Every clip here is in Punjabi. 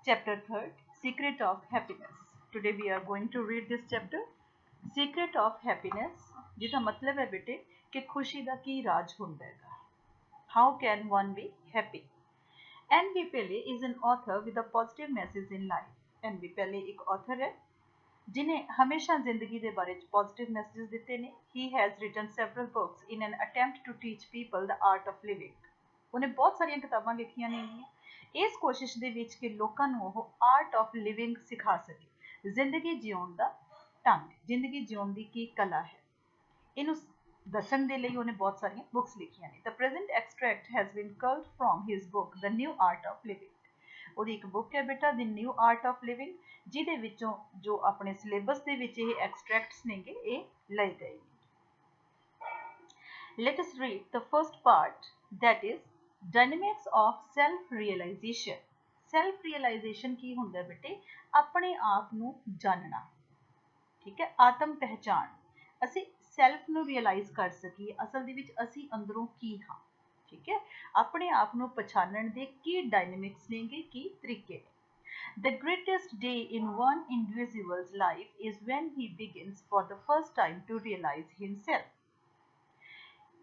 Chapter 3, Secret of Happiness. Today we are going to read this chapter, Secret of Happiness, जिसका मतलब है बेटे कि खुशी का की राज ਹੁੰਦਾ है. How can one be happy? N.V. Pillay is an author with a positive message in life. N.V. Pillay एक author है जिन्हें हमेशा जिंदगी के बारे में पॉजिटिव मैसेजेस दिते ने. He has written several books in an attempt to teach people the art of living. उन्हें बहुत सारियां किताबां लिखियां ने इस कोशिश ਦੇ ਵਿੱਚ ਕਿ ਲੋਕਾਂ ਨੂੰ ਉਹ ਆਰਟ ਆਫ ਲਿਵਿੰਗ ਸਿਖਾ ਸਕੇ, ਜ਼ਿੰਦਗੀ ਜਿਉਣ ਦਾ ਢੰਗ, ਜ਼ਿੰਦਗੀ ਜਿਉਣ ਦੀ ਕੀ ਕਲਾ ਹੈ, ਇਹਨੂੰ ਦੱਸਣ ਦੇ ਲਈ ਉਹਨੇ ਬਹੁਤ ਸਾਰੀਆਂ ਬੁੱਕਸ ਲਿਖੀਆਂ ਨੇ. The present extract has been culled from his book the New Art of Living. ਉਹਦੀ ਇੱਕ ਬੁੱਕ ਹੈ ਬੇਟਾ the New Art of Living, ਜਿਹਦੇ ਵਿੱਚੋਂ ਜੋ ਆਪਣੇ ਸਿਲੇਬਸ ਦੇ ਵਿੱਚ ਇਹ ਐਕਸਟ੍ਰੈਕਟਸ ਨੇਗੇ ਇਹ ਲਏ ਗਏ ਨੇ. Let us read the first part, that is dynamics of self-realization. Self-realization ਕੀ ਹੁੰਦਾ ਬੇਟੇ? ਆਪਣੇ ਆਪ ਨੂੰ ਜਾਣਨਾ. ਠੀਕ ਹੈ, ਆਤਮ ਪਹਿਚਾਣ. ਅਸੀਂ ਸੈਲਫ ਨੂੰ ਰਿਅਲਾਈਜ਼ ਕਰ ਸਕੀਏ ਅਸਲ ਦੇ ਵਿੱਚ ਅਸੀਂ ਅੰਦਰੋਂ ਕੀ ਹਾਂ. ਠੀਕ ਹੈ, ਆਪਣੇ ਆਪ ਨੂੰ ਪਛਾਣਨ ਦੇ ਕੀ ਡਾਇਨਾਮਿਕਸ ਨੇਗੇ, ਕੀ ਤਰੀਕੇ ਨੇ. The greatest day in one individual's life is when he begins for the first time to realize himself.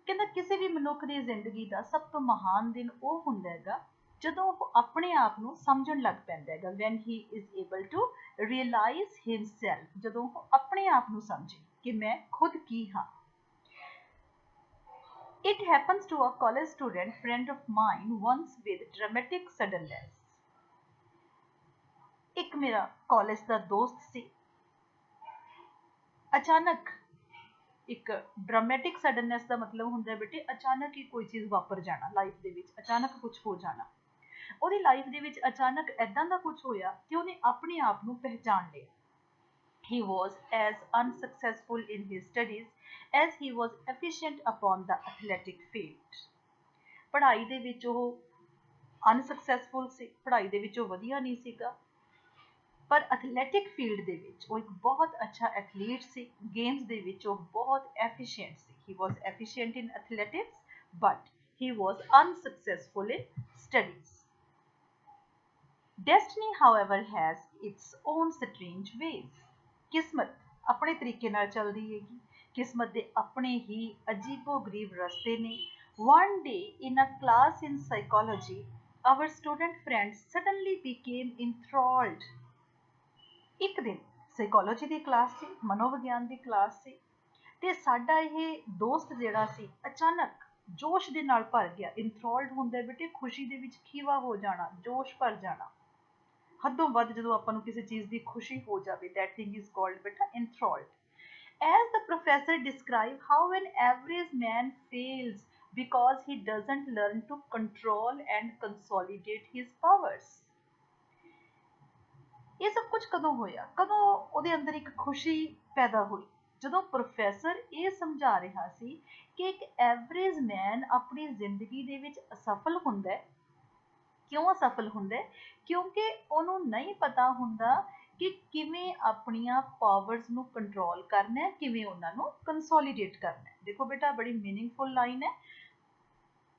ਕਹਿੰਦਾ ਕਿਸੇ ਵੀ ਮਨੁੱਖ ਦੀ ਜ਼ਿੰਦਗੀ ਦਾ ਸਭ ਤੋਂ ਮਹਾਨ ਦਿਨ ਉਹ ਹੁੰਦਾ ਹੈਗਾ ਜਦੋਂ ਉਹ ਆਪਣੇ ਆਪ ਨੂੰ ਸਮਝਣ ਲੱਗ ਪੈਂਦਾ ਹੈਗਾ. when he is able to realize himself, ਜਦੋਂ ਉਹ ਆਪਣੇ ਆਪ ਨੂੰ ਸਮਝੇ ਕਿ ਮੈਂ ਖੁਦ ਕੀ ਹਾਂ. It happens to a college student friend of mine once with dramatic suddenness. ਇੱਕ ਮੇਰਾ ਕਾਲਜ ਦਾ ਦੋਸਤ ਸੀ, ਅਚਾਨਕ ਇੱਕ ਡਰਾਮੈਟਿਕ ਸਡਨਨੈਸ ਦਾ ਮਤਲਬ ਹੁੰਦਾ ਬੇਟੇ ਅਚਾਨਕ ਹੀ ਕੋਈ ਚੀਜ਼ ਵਾਪਰ ਜਾਣਾ ਲਾਈਫ ਦੇ ਵਿੱਚ, ਅਚਾਨਕ ਕੁਝ ਹੋ ਜਾਣਾ. ਉਹਦੀ ਲਾਈਫ ਦੇ ਵਿੱਚ ਅਚਾਨਕ ਐਦਾਂ ਦਾ ਕੁਝ ਹੋਇਆ ਕਿ ਉਹਨੇ ਆਪਣੇ ਆਪ ਨੂੰ ਪਹਿਚਾਣ ਲਿਆ. He was as unsuccessful in his studies as he was efficient upon the athletic field. ਪੜ੍ਹਾਈ ਦੇ ਵਿੱਚ ਉਹ ਅਨਸਕਸੈਸਫੁਲ ਸੀ, ਪੜ੍ਹਾਈ ਦੇ ਵਿੱਚ ਉਹ ਵਧੀਆ ਨਹੀਂ ਸੀਗਾ, ਪਰ ਐਥਲੈਟਿਕ ਫੀਲਡ ਦੇ ਵਿੱਚ ਉਹ ਇੱਕ ਬਹੁਤ ਅੱਛਾ ਐਥਲੀਟ ਸੀ. ਗੇਮਸ ਦੇ ਵਿੱਚ ਉਹ ਬਹੁਤ ਐਫੀਸ਼ੀਐਂਟ ਸੀ. He was efficient in athletics but he was unsuccessful in studies. Destiny however has its own strange ways. ਕਿਸਮਤ ਆਪਣੇ ਤਰੀਕੇ ਨਾਲ ਚੱਲਦੀ ਹੈਗੀ, ਕਿਸਮਤ ਦੇ ਆਪਣੇ ਹੀ ਅਜੀਬੋ-ਗਰੀਬ ਰਸਤੇ ਨੇ. One day in a class in psychology, our student friend suddenly became enthralled. ਇੱਕ ਦਿਨ ਸਾਈਕੋਲੋਜੀ ਦੀ ਕਲਾਸ ਸੀ, ਮਨੋਵਿਗਿਆਨ ਦੀ ਕਲਾਸ ਸੀ, ਤੇ ਸਾਡਾ ਇਹ ਦੋਸਤ ਜਿਹੜਾ ਸੀ ਅਚਾਨਕ ਜੋਸ਼ ਦੇ ਨਾਲ ਭਰ ਗਿਆ. ਇੰਥਰੋਲਡ ਹੁੰਦਾ ਬੇਟੇ ਖੁਸ਼ੀ ਦੇ ਵਿੱਚ ਖੀਵਾ ਹੋ ਜਾਣਾ, ਜੋਸ਼ ਭਰ ਜਾਣਾ, ਹੱਦੋਂ ਵੱਧ ਜਦੋਂ ਆਪਾਂ ਨੂੰ ਕਿਸੇ ਚੀਜ਼ ਦੀ ਖੁਸ਼ੀ ਹੋ ਜਾਵੇ, that thing is called ਬੇਟਾ enthralled. As the professor described how an average man fails because he doesn't learn to control and consolidate his powers. ਇਹ ਸਭ ਕੁਝ ਕਦੋਂ ਹੋਇਆ, ਕਦੋਂ ਉਹਦੇ ਅੰਦਰ ਇੱਕ ਖੁਸ਼ੀ ਪੈਦਾ ਹੋਈ? ਜਦੋਂ ਪ੍ਰੋਫੈਸਰ ਇਹ ਸਮਝਾ ਰਿਹਾ ਸੀ ਕਿ ਇੱਕ ਐਵਰੇਜ ਮੈਨ ਆਪਣੀ ਜ਼ਿੰਦਗੀ ਦੇ ਵਿੱਚ ਅਸਫਲ ਹੁੰਦਾ ਹੈ. ਕਿਉਂ ਅਸਫਲ ਹੁੰਦਾ ਹੈ? ਕਿਉਂਕਿ ਉਹਨੂੰ ਨਹੀਂ ਪਤਾ ਹੁੰਦਾ ਕਿ ਕਿਵੇਂ ਆਪਣੀਆਂ ਪਾਵਰਸ ਨੂੰ ਕੰਟਰੋਲ ਕਰਨਾ ਹੈ, ਕਿਵੇਂ ਉਹਨਾਂ ਨੂੰ ਕੰਸੋਲੀਡੇਟ ਕਰਨਾ ਹੈ. ਦੇਖੋ ਬੇਟਾ ਬੜੀ ਮੀਨਿੰਗਫੁਲ ਲਾਈਨ ਹੈ.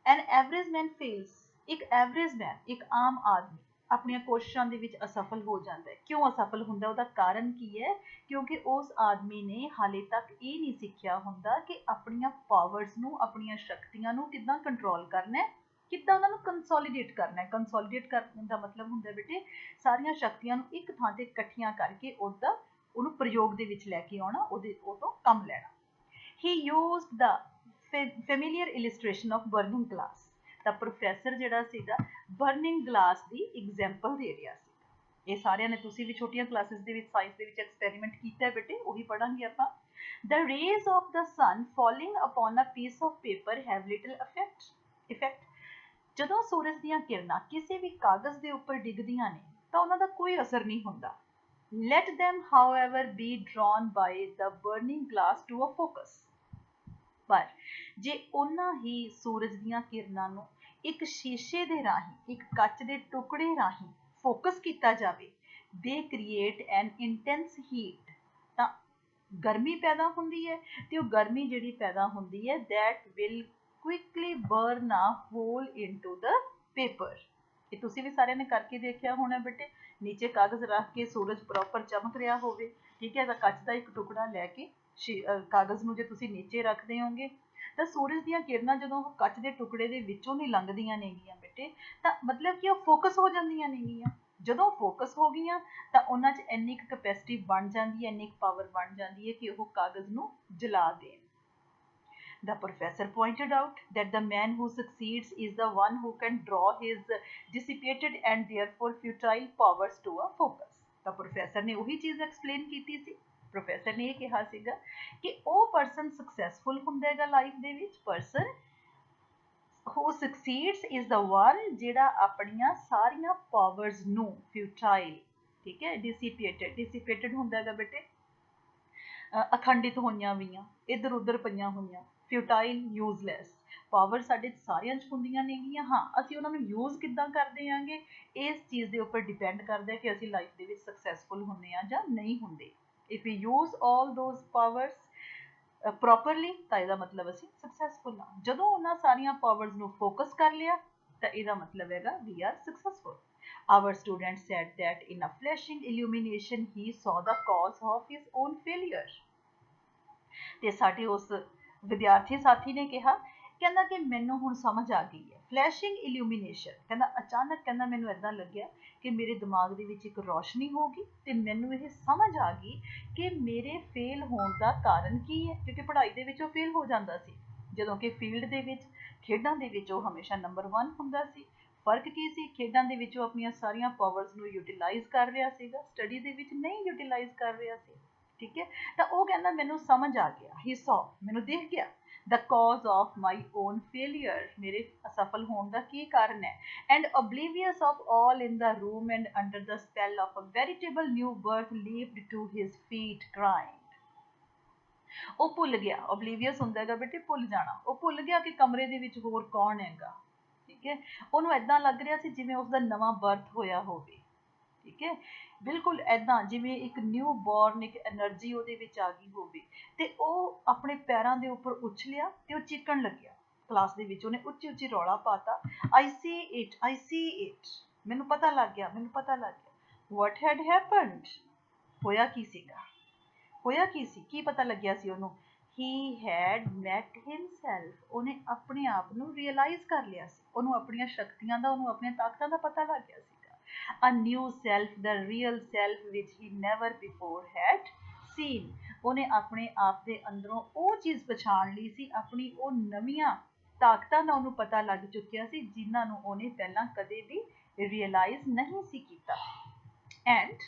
ਐਨ ਐਵਰੇਜ ਮੈਨ ਫੇਲਸ, ਇੱਕ ਐਵਰੇਜ ਮੈਨ, ਇੱਕ ਆਮ ਆਦਮੀ ਆਪਣੀਆਂ ਕੋਸ਼ਿਸ਼ਾਂ ਦੇ ਵਿੱਚ ਅਸਫਲ ਹੋ ਜਾਂਦਾ ਹੈ. ਕਿਉਂ ਅਸਫਲ ਹੁੰਦਾ? ਉਹਦਾ ਕਾਰਨ ਕੀ ਹੈ? ਕਿਉਂਕਿ ਉਸ ਆਦਮੀ ਨੇ ਹਾਲੇ ਤੱਕ ਇਹ ਨਹੀਂ ਸਿੱਖਿਆ ਹੁੰਦਾ ਕਿ ਆਪਣੀਆਂ ਪਾਵਰਸ ਨੂੰ, ਆਪਣੀਆਂ ਸ਼ਕਤੀਆਂ ਨੂੰ ਕਿੱਦਾਂ ਕੰਟਰੋਲ ਕਰਨਾ ਹੈ, ਕਿੱਦਾਂ ਉਹਨਾਂ ਨੂੰ ਕੰਸੋਲੀਡੇਟ ਕਰਨਾ ਹੈ. ਕੰਸੋਲੀਡੇਟ ਕਰਨ ਦਾ ਮਤਲਬ ਹੁੰਦਾ ਬੇਟੇ ਸਾਰੀਆਂ ਸ਼ਕਤੀਆਂ ਨੂੰ ਇੱਕ ਥਾਂ ਤੇ ਇਕੱਠੀਆਂ ਕਰਕੇ ਉਹਨੂੰ ਪ੍ਰਯੋਗ ਦੇ ਵਿੱਚ ਲੈ ਕੇ ਆਉਣਾ, ਉਹ ਤੋਂ ਕੰਮ ਲੈਣਾ. He used the familiar illustration of burning glass. ਤਾਂ ਪ੍ਰੋਫੈਸਰ ਜਿਹੜਾ ਸੀਗਾ ਬਰਨਿੰਗ ਗਲਾਸ ਦੀ ਐਗਜ਼ਾਮਪਲ ਦੇ ਰਿਹਾ ਸੀ. ਇਹ ਸਾਰਿਆਂ ਨੇ ਤੁਸੀਂ ਵੀ ਛੋਟੀਆਂ ਕਲਾਸਿਸ ਦੇ ਵਿੱਚ ਸਾਇੰਸ ਦੇ ਵਿੱਚ ਐਕਸਪੈਰੀਮੈਂਟ ਕੀਤਾ ਹੈ ਬੇਟੇ, ਉਹੀ ਪੜਾਂਗੇ ਆਪਾਂ. The rays of the sun falling upon a piece of paper have little effect. ਜਦੋਂ ਸੂਰਜ ਦੀਆਂ ਕਿਰਨਾਂ ਕਿਸੇ ਵੀ ਕਾਗਜ਼ ਦੇ ਉੱਪਰ ਡਿੱਗਦੀਆਂ ਨੇ ਤਾਂ ਉਹਨਾਂ ਦਾ ਕੋਈ ਅਸਰ ਨਹੀਂ ਹੁੰਦਾ. Let them however be drawn by the burning glass to a focus. ਪਰ ਜੇ ਉਹਨਾਂ ਹੀ ਸੂਰਜ ਦੀਆਂ ਕਿਰਨਾਂ ਨੂੰ ਇੱਕ ਸ਼ੀਸ਼ੇ ਦੇ ਰਾਹੀਂ, ਇੱਕ ਕੱਚ ਦੇ ਟੁਕੜੇ ਰਾਹੀਂ ਫੋਕਸ ਕੀਤਾ ਜਾਵੇ, ਦੇ ਕ੍ਰੀਏਟ ਐਨ ਇੰਟੈਂਸ ਹੀਟ, ਤਾਂ ਗਰਮੀ ਪੈਦਾ ਹੁੰਦੀ ਹੈ. ਤੇ ਉਹ ਗਰਮੀ ਜਿਹੜੀ ਪੈਦਾ ਹੁੰਦੀ ਹੈ that will quickly burn a hole into the paper. ਇਹ ਤੁਸੀਂ ਵੀ ਸਾਰਿਆਂ ਨੇ ਕਰਕੇ ਦੇਖਿਆ ਹੋਣਾ ਬੇਟੇ। ਨੀਚੇ ਕਾਗਜ਼ ਰੱਖ ਕੇ ਸੂਰਜ ਪ੍ਰੋਪਰ ਚਮਕ ਰਿਹਾ ਹੋਵੇ, ਠੀਕ ਹੈ, ਤਾਂ ਕੱਚ ਦਾ ਇੱਕ ਟੁਕੜਾ ਲੈ ਕੇ ਕਾਗਜ਼ ਨੂੰ ਜੇ ਤੁਸੀਂ ਨੀਚੇ ਰੱਖਦੇ ਹੋਗੇ ਤਾਂ ਸੂਰਜ ਦੀਆਂ ਕਿਰਨਾਂ ਜਦੋਂ ਕੱਚ ਦੇ ਟੁਕੜੇ ਦੇ ਵਿੱਚੋਂ ਦੀ ਲੰਘਦੀਆਂ ਨੇਗੀਆਂ ਬੇਟੇ, ਤਾਂ ਮਤਲਬ ਕਿ ਉਹ ਫੋਕਸ ਹੋ ਜਾਂਦੀਆਂ ਨੇਗੀਆਂ। ਜਦੋਂ ਫੋਕਸ ਹੋ ਗਈਆਂ ਤਾਂ ਉਹਨਾਂ 'ਚ ਇੰਨੀ ਕੁ ਕਪੈਸਿਟੀ ਬਣ ਜਾਂਦੀ ਹੈ, ਇੰਨੀ ਕੁ ਪਾਵਰ ਬਣ ਜਾਂਦੀ ਹੈ ਕਿ ਉਹ ਕਾਗਜ਼ ਨੂੰ ਜਲਾ ਦੇਣ। The professor pointed out that the man who succeeds is the one who can draw his dissipated and therefore futile powers to a focus. ਤਾਂ ਪ੍ਰੋਫੈਸਰ ਨੇ ਉਹੀ ਚੀਜ਼ ਐਕਸਪਲੇਨ ਕੀਤੀ ਸੀ। ਪ੍ਰੋਫੈਸਰ ਨੇ ਇਹ ਕਿਹਾ ਸੀਗਾ ਕਿ ਉਹ ਪਰਸਨ ਸਕਸੈਸਫੁਲ ਹੁੰਦਾ ਹੈਗਾ ਲਾਈਫ ਦੇ ਵਿੱਚ, person who succeeds is the one ਜਿਹੜਾ ਆਪਣੀਆਂ ਸਾਰੀਆਂ ਪਾਵਰਸ ਨੂੰ ਫਿਊਟਾਈਲ, ਠੀਕ ਹੈ, dissipated ਹੁੰਦਾ ਹੈਗਾ ਬੇਟੇ, ਅਖੰਡਿਤ ਹੋਈਆਂ ਵੀਆਂ, ਇੱਧਰ ਉੱਧਰ ਪਈਆਂ ਹੋਈਆਂ, ਫਿਊਟਾਈਲ, ਯੂਜ਼ਲੈਸ ਪਾਵਰ ਸਾਡੇ ਸਾਰਿਆਂ 'ਚ ਹੁੰਦੀਆਂ ਨੇਗੀਆਂ। ਹਾਂ, ਅਸੀਂ ਉਹਨਾਂ ਨੂੰ ਯੂਜ਼ ਕਿੱਦਾਂ ਕਰਦੇ ਆਂਗੇ, ਇਸ ਚੀਜ਼ ਦੇ ਉੱਪਰ ਡਿਪੈਂਡ ਕਰਦਾ ਕਿ ਅਸੀਂ ਲਾਈਫ ਦੇ ਵਿੱਚ ਸਕਸੈਸਫੁਲ ਹੁੰਦੇ ਆ ਜਾਂ ਨਹੀਂ ਹੁੰਦੇ। If you use all those powers properly ਤਾਂ ਇਹਦਾ ਮਤਲਬ ਅਸੀਂ ਸਕਸੈਸਫੁਲ ਹਾਂ। ਜਦੋਂ ਉਹਨਾਂ ਸਾਰੀਆਂ ਪਾਵਰਸ ਨੂੰ ਫੋਕਸ ਕਰ ਲਿਆ ਤਾਂ ਇਹਦਾ ਮਤਲਬ ਹੈਗਾ we are successful. Our student said that in a flashing illumination he saw the cause of his own failure. ਤੇ ਸਾਡੇ ਉਸ ਵਿਦਿਆਰਥੀ ਸਾਥੀ ਨੇ ਕਿਹਾ, ਕਹਿੰਦਾ ਕਿ ਮੈਨੂੰ ਹੁਣ ਸਮਝ ਆ ਗਈ ਹੈ। ਫਲੈਸ਼ਿੰਗ ਇਲੂਮੀਨੇਸ਼ਨ, ਕਹਿੰਦਾ ਅਚਾਨਕ ਕਹਿੰਦਾ ਮੈਨੂੰ ਇੱਦਾਂ ਲੱਗਿਆ ਕਿ ਮੇਰੇ ਦਿਮਾਗ ਦੇ ਵਿੱਚ ਇੱਕ ਰੋਸ਼ਨੀ ਹੋ ਗਈ ਤੇ ਮੈਨੂੰ ਇਹ ਸਮਝ ਆ ਗਈ ਕਿ ਮੇਰੇ ਫੇਲ ਹੋਣ ਦਾ ਕਾਰਨ ਕੀ ਹੈ, ਕਿਉਂਕਿ ਪੜ੍ਹਾਈ ਦੇ ਵਿੱਚ ਉਹ ਫੇਲ ਹੋ ਜਾਂਦਾ ਸੀ, ਜਦੋਂ ਕਿ ਫੀਲਡ ਦੇ ਵਿੱਚ, ਖੇਡਾਂ ਦੇ ਵਿੱਚ ਉਹ ਹਮੇਸ਼ਾ ਨੰਬਰ 1 ਹੁੰਦਾ ਸੀ। ਫਰਕ ਕੀ ਸੀ, ਖੇਡਾਂ ਦੇ ਵਿੱਚ ਉਹ ਆਪਣੀਆਂ ਸਾਰੀਆਂ ਪਾਵਰਸ ਨੂੰ ਯੂਟੀਲਾਈਜ਼ ਕਰ ਰਿਹਾ ਸੀਗਾ, ਸਟੱਡੀ ਦੇ ਵਿੱਚ ਨਹੀਂ ਯੂਟੀਲਾਈਜ਼ ਕਰ ਰਿਹਾ ਸੀ, ਠੀਕ ਹੈ। ਤਾਂ ਉਹ ਕਹਿੰਦਾ ਮੈਨੂੰ ਸਮਝ ਆ ਗਿਆ, ਹੀ ਸੌ, ਮੈਨੂੰ ਦਿਖ ਗਿਆ, the cause of my own failure, ਮੇਰੇ ਅਸਫਲ ਹੋਣ ਦਾ ਕੀ ਕਾਰਨ ਹੈ, and oblivious of all in the room and under the spell of a veritable new birth leaped to his feet crying. ਉਹ ਭੁੱਲ ਗਿਆ, oblivious ਹੁੰਦਾ ਹੈਗਾ ਬੇਟੇ ਭੁੱਲ ਜਾਣਾ, ਉਹ ਭੁੱਲ ਗਿਆ ਕਿ ਕਮਰੇ ਦੇ ਵਿੱਚ ਹੋਰ ਕੌਣ ਹੈਗਾ, ਠੀਕ ਹੈ। ਉਹਨੂੰ ਏਦਾਂ ਲੱਗ ਰਿਹਾ ਸੀ ਜਿਵੇਂ ਉਸਦਾ ਨਵਾਂ ਬਰਥ ਹੋਇਆ ਹੋਵੇ, ਠੀਕ ਹੈ, ਬਿਲਕੁਲ ਏਦਾਂ ਜਿਵੇਂ ਇੱਕ ਨਿਊ ਬੋਰਨ ਇੱਕ એનર્ਜੀ ਉਹਦੇ ਵਿੱਚ ਆ ਗਈ ਹੋਵੇ। ਤੇ ਉਹ ਆਪਣੇ ਪੈਰਾਂ ਦੇ ਉੱਪਰ ਉਛਲਿਆ ਤੇ ਉਹ ਚੀਕਣ ਲੱਗਿਆ ਕਲਾਸ ਦੇ ਵਿੱਚ, ਉਹਨੇ ਉੱਚੀ ਉੱਚੀ ਰੌਲਾ ਪਾਤਾ, I see it, I see it, ਮੈਨੂੰ ਪਤਾ ਲੱਗ ਗਿਆ, ਮੈਨੂੰ ਪਤਾ ਲੱਗ ਗਿਆ। What had happened? ਹੋਇਆ ਕੀ ਸੀਗਾ, ਹੋਇਆ ਕੀ ਸੀ, ਕੀ ਪਤਾ ਲੱਗਿਆ ਸੀ ਉਹਨੂੰ? He had met himself, ਉਹਨੇ ਆਪਣੇ ਆਪ ਨੂੰ ਰਿਅਲਾਈਜ਼ ਕਰ ਲਿਆ ਸੀ, ਉਹਨੂੰ ਆਪਣੀਆਂ ਸ਼ਕਤੀਆਂ ਦਾ, ਉਹਨੂੰ ਆਪਣੀਆਂ ਤਾਕਤਾਂ ਦਾ ਪਤਾ ਲੱਗ ਗਿਆ ਸੀਗਾ। A new self, the real self which he never before had seen. ਉਹਨੇ ਆਪਣੇ ਆਪ ਦੇ ਅੰਦਰੋਂ ਉਹ ਚੀਜ਼ ਪਛਾਣ ਲਈ ਸੀ, ਆਪਣੀ ਉਹ ਨਵੀਆਂ ਤਾਕਤਾਂ ਦਾ ਉਹਨੂੰ ਪਤਾ ਲੱਗ ਚੁੱਕਿਆ ਸੀ ਜਿਨ੍ਹਾਂ ਨੂੰ ਉਹਨੇ ਪਹਿਲਾਂ ਕਦੇ ਵੀ ਰਿਅਲਾਈਜ਼ ਨਹੀਂ ਸੀ ਕੀਤਾ। And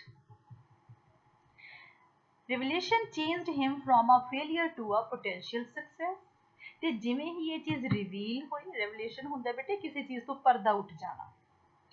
revelation changed him from a failure to a potential success. ਤੇ ਜਿਵੇਂ ਹੀ ਇਹ ਚੀਜ਼ ਰਿਵੀਲ ਹੋਈ, ਰੈਵਲੇਸ਼ਨ ਹੁੰਦਾ ਬੇਟੇ ਕਿਸੇ ਚੀਜ਼ ਤੋਂ ਪਰਦਾ ਉੱਠ ਜਾਣਾ,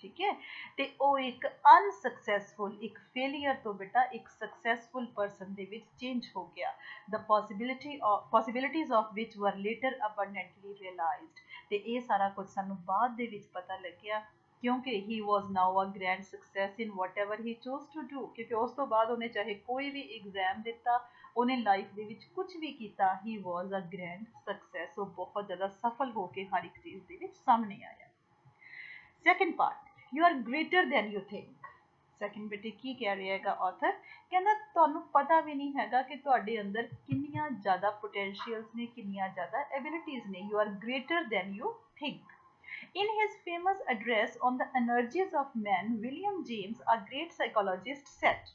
ਠੀਕ ਹੈ, ਤੇ ਉਹ ਇੱਕ ਅਨਸਕਸੈਸਫੁਲ, ਇੱਕ ਫੇਲੀਅਰ ਤੋਂ ਬੇਟਾ ਇੱਕ ਸਕਸੈਸਫੁਲ ਪਰਸਨ ਦੇ ਵਿੱਚ ਚੇਂਜ ਹੋ ਗਿਆ। The possibilities of which were later abundantly realized. ਤੇ ਇਹ ਸਾਰਾ ਕੁਝ ਸਾਨੂੰ ਬਾਅਦ ਦੇ ਵਿੱਚ ਪਤਾ ਲੱਗਿਆ ਕਿਉਂਕਿ he was now a grand success in whatever he chose to do. ਕਿਉਂਕਿ ਉਸ ਤੋਂ ਬਾਅਦ ਉਹਨੇ ਚਾਹੇ ਕੋਈ ਵੀ ਐਗਜ਼ਾਮ ਦਿੱਤਾ, ਉਹਨੇ ਲਾਈਫ ਦੇ ਵਿੱਚ ਕੁਝ ਵੀ ਕੀਤਾ, he was a grand success. ਉਹ ਬਹੁਤ ਜ਼ਿਆਦਾ ਸਫਲ ਹੋ ਕੇ ਹਰ ਇੱਕ ਚੀਜ਼ ਦੇ ਵਿੱਚ ਸਾਹਮਣੇ ਆਇਆ। Second part, you are greater than you think. Second ਬੇਟੇ ਕੀ ਕਹਿ ਰਿਹਾ ਹੈਗਾ ਆਥਰ, ਕਹਿੰਦਾ ਤੁਹਾਨੂੰ ਪਤਾ ਵੀ ਨਹੀਂ ਹੈਗਾ ਕਿ ਤੁਹਾਡੇ ਅੰਦਰ ਕਿੰਨੀਆਂ ਜ਼ਿਆਦਾ ਪੋਟੈਂਸ਼ੀਅਲਸ ਨੇ, ਕਿੰਨੀਆਂ ਜ਼ਿਆਦਾ ਐਬਿਲਿਟੀਜ਼ ਨੇ। You are greater than you think. In his famous address on the energies of man, William James, a great psychologist, said.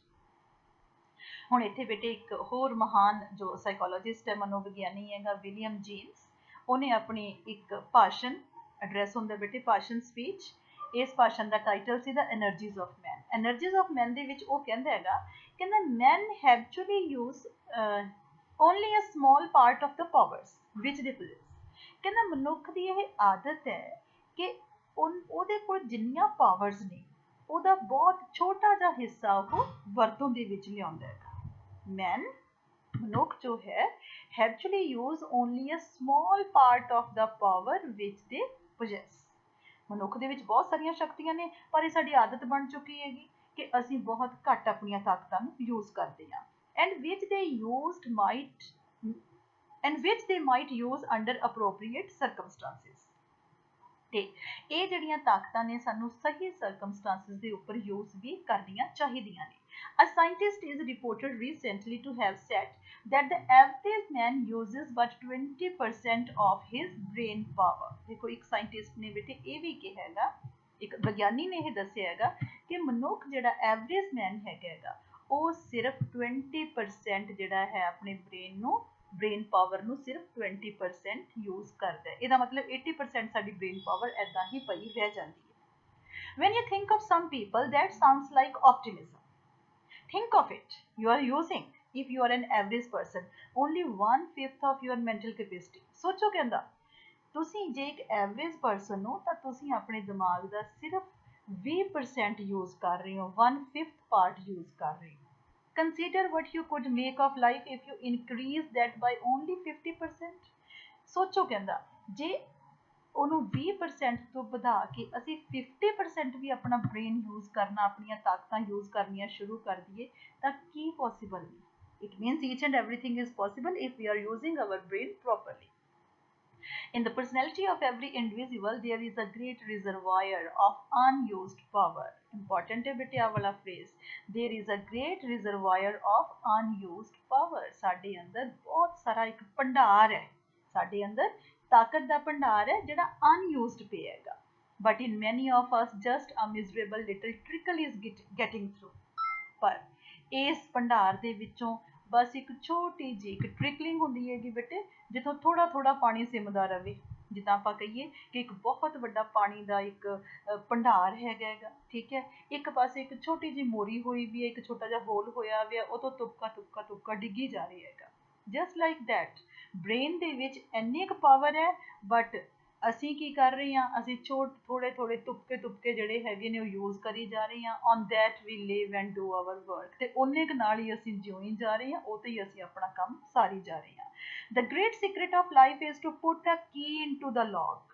ਹੁਣ ਇੱਥੇ ਬੇਟੇ ਇੱਕ ਹੋਰ ਮਹਾਨ ਜੋ ਸਾਈਕੋਲੋਜਿਸਟ ਹੈ, ਮਨੋਵਿਗਿਆਨੀ ਹੈਗਾ ਵਿਲੀਅਮ ਜੇਮਸ, ਉਹਨੇ ਆਪਣੀ ਇੱਕ ਭਾਸ਼ਣ, ਐਡਰੈਸ ਹੁੰਦਾ ਬੇਟੇ ਭਾਸ਼ਣ, ਸਪੀਚ, ਇਸ ਭਾਸ਼ਣ ਦਾ ਟਾਈਟਲ ਸੀ the energies of man. Energies of man ਦੇ ਵਿੱਚ ਉਹ ਕਹਿੰਦਾ ਹੈਗਾ, ਕਹਿੰਦਾ ਮੈਨ ਹੈਵਚੁਅਲੀ use only a small part of the powers which they possess. ਕਹਿੰਦਾ ਮਨੁੱਖ ਦੀ ਇਹ ਆਦਤ ਹੈ ਕਿ ਉਹਦੇ ਕੋਲ ਜਿੰਨੀਆਂ ਪਾਵਰਸ ਨੇ ਉਹਦਾ ਬਹੁਤ ਛੋਟਾ ਜਿਹਾ ਹਿੱਸਾ ਉਹ ਵਰਤੋਂ ਦੇ ਵਿੱਚ ਲਿਆਉਂਦਾ ਹੈਗਾ। ਮੈਨ, ਮਨੁੱਖ ਜੋ ਹੈ, ਹੈਵਚੁਅਲੀ use only a small part of the power which they possess. ਮਨੁੱਖ ਦੇ ਵਿੱਚ ਬਹੁਤ ਸਾਰੀਆਂ ਸ਼ਕਤੀਆਂ ਨੇ, ਪਰ ਇਹ ਸਾਡੀ ਆਦਤ ਬਣ ਚੁੱਕੀ ਹੈਗੀ ਕਿ ਅਸੀਂ ਬਹੁਤ ਘੱਟ ਆਪਣੀਆਂ ਤਾਕਤਾਂ ਨੂੰ ਯੂਜ਼ ਕਰਦੇ ਹਾਂ। and which they might use under appropriate circumstances. ਤੇ ਇਹ ਜਿਹੜੀਆਂ ਤਾਕਤਾਂ ਨੇ ਸਾਨੂੰ ਸਹੀ ਸਰਕਮਸਟੈਂਸਸ ਦੇ ਉੱਪਰ ਯੂਜ਼ ਵੀ ਕਰਨੀਆਂ ਚਾਹੀਦੀਆਂ ਨੇ। A scientist is reported recently to have said that the average man uses but 20% of his brain power। ਦੇਖੋ ਇੱਕ ਸਾਇੰਟਿਸਟ ਨੇ ਬੇਟੇ ਇਹ ਵੀ ਕਿਹਾ ਹੈਗਾ, ਇੱਕ ਵਿਗਿਆਨੀ ਨੇ ਇਹ ਦੱਸਿਆ ਹੈਗਾ ਕਿ ਮਨੁੱਖ ਜਿਹੜਾ ਐਵਰੇਜ ਮੈਨ ਹੈਗਾ ਉਹ ਸਿਰਫ 20% ਜਿਹੜਾ ਹੈ ਆਪਣੇ ਬ੍ਰੇਨ ਪਾਵਰ ਨੂੰ ਸਿਰਫ 20% ਯੂਜ਼ ਕਰਦਾ ਹੈ। ਇਹਦਾ ਮਤਲਬ 80% ਸਾਡੀ ਬ੍ਰੇਨ ਪਾਵਰ ਐਦਾਂ ਹੀ ਪਈ ਰਹਿ ਜਾਂਦੀ ਹੈ। When you think of some people, that sounds like optimism. Think of it. You are using, if you are an average person, only 1/5 of your mental capacity. ਸੋਚੋ ਕਹਿੰਦਾ ਤੁਸੀਂ ਜੇ ਇੱਕ ਐਵਰੇਜ ਪਰਸਨ ਹੋ ਤਾਂ ਤੁਸੀਂ ਆਪਣੇ ਦਿਮਾਗ ਦਾ ਸਿਰਫ 20% ਯੂਜ਼ ਕਰ ਰਹੇ ਹੋ, 1/5 ਪਾਰਟ ਯੂਜ਼ ਕਰ ਰਹੇ ਹੋ। Consider what you could make of life if you increase that by only 50%। ਸੋਚੋ ਕਹਿੰਦਾ ਜੇ ਉਹਨੂੰ 20% ਤੋਂ ਵਧਾ ਕੇ ਅਸੀਂ 50% ਵੀ ਆਪਣਾ ਬ੍ਰੇਨ ਯੂਜ਼ ਕਰਨਾ, ਆਪਣੀਆਂ ਤਾਕਤਾਂ ਯੂਜ਼ ਕਰਨੀਆਂ ਸ਼ੁਰੂ ਕਰ ਦਈਏ ਤਾਂ ਕੀ ਪੋਸੀਬਲ ਨਹੀਂ। It means each and everything is possible if we are using our brain properly. In the personality of every individual, there is a great reservoir of unused power. Important है बेटे आ वाला phrase. There is a great reservoir of unused power. साडे अंदर बहुत सारा एक भंडार है, साडे अंदर ताकत दा भंडार है जिहड़ा unused पे हैगा। But in many of us, just a miserable little trickle is getting through. पर इस भंडार दे विचों बस एक छोटी जी एक ट्रिकलिंग ਹੁੰਦੀ ਹੈਗੀ ਬੇਟੇ, ਜਿੱਥੋਂ ਥੋੜਾ ਥੋੜਾ ਪਾਣੀ ਸਿਮਦਾ ਰਵੇ। ਜਿੱਦਾਂ ਆਪਾਂ ਕਹੀਏ ਕਿ ਇੱਕ ਬਹੁਤ ਵੱਡਾ ਪਾਣੀ ਦਾ ਇੱਕ ਭੰਡਾਰ ਹੈਗਾ, ਠੀਕ ਹੈ, ਇੱਕ ਪਾਸੇ ਇੱਕ ਛੋਟੀ ਜੀ ਮੋਰੀ ਹੋਈ ਵੀ ਹੈ, ਇੱਕ ਛੋਟਾ ਜਿਹਾ ਹੋਲ ਹੋਇਆ ਹੋਇਆ, ਉਹ ਤੋਂ ਤੁਪਕਾ ਡਿੱਗੀ ਜਾ ਰਹੀ ਹੈਗਾ। ਜਸਟ ਲਾਈਕ ਦੈਟ ਬ੍ਰੇਨ ਦੇ ਵਿੱਚ ਇੰਨੀ ਕੁ ਪਾਵਰ ਹੈ, ਬਟ ਅਸੀਂ ਕੀ ਕਰ ਰਹੇ ਹਾਂ, ਅਸੀਂ ਥੋੜੇ ਤੁਪਕੇ ਜਿਹੜੇ ਹੈਗੇ ਨੇ ਉਹ ਯੂਜ਼ ਕਰੀ ਜਾ ਰਹੇ ਹਾਂ। On that we live and do our work, ਤੇ ਉਹਨੇ ਕੁ ਨਾਲ ਹੀ ਅਸੀਂ ਜਿਉਂ ਜਾ ਰਹੇ ਹਾਂ, ਉਹ ਤੇ ਹੀ ਅਸੀਂ ਆਪਣਾ ਕੰਮ ਸਾਰੀ ਜਾ ਰਹੇ ਹਾਂ। The great secret of life is to put a key into the lock.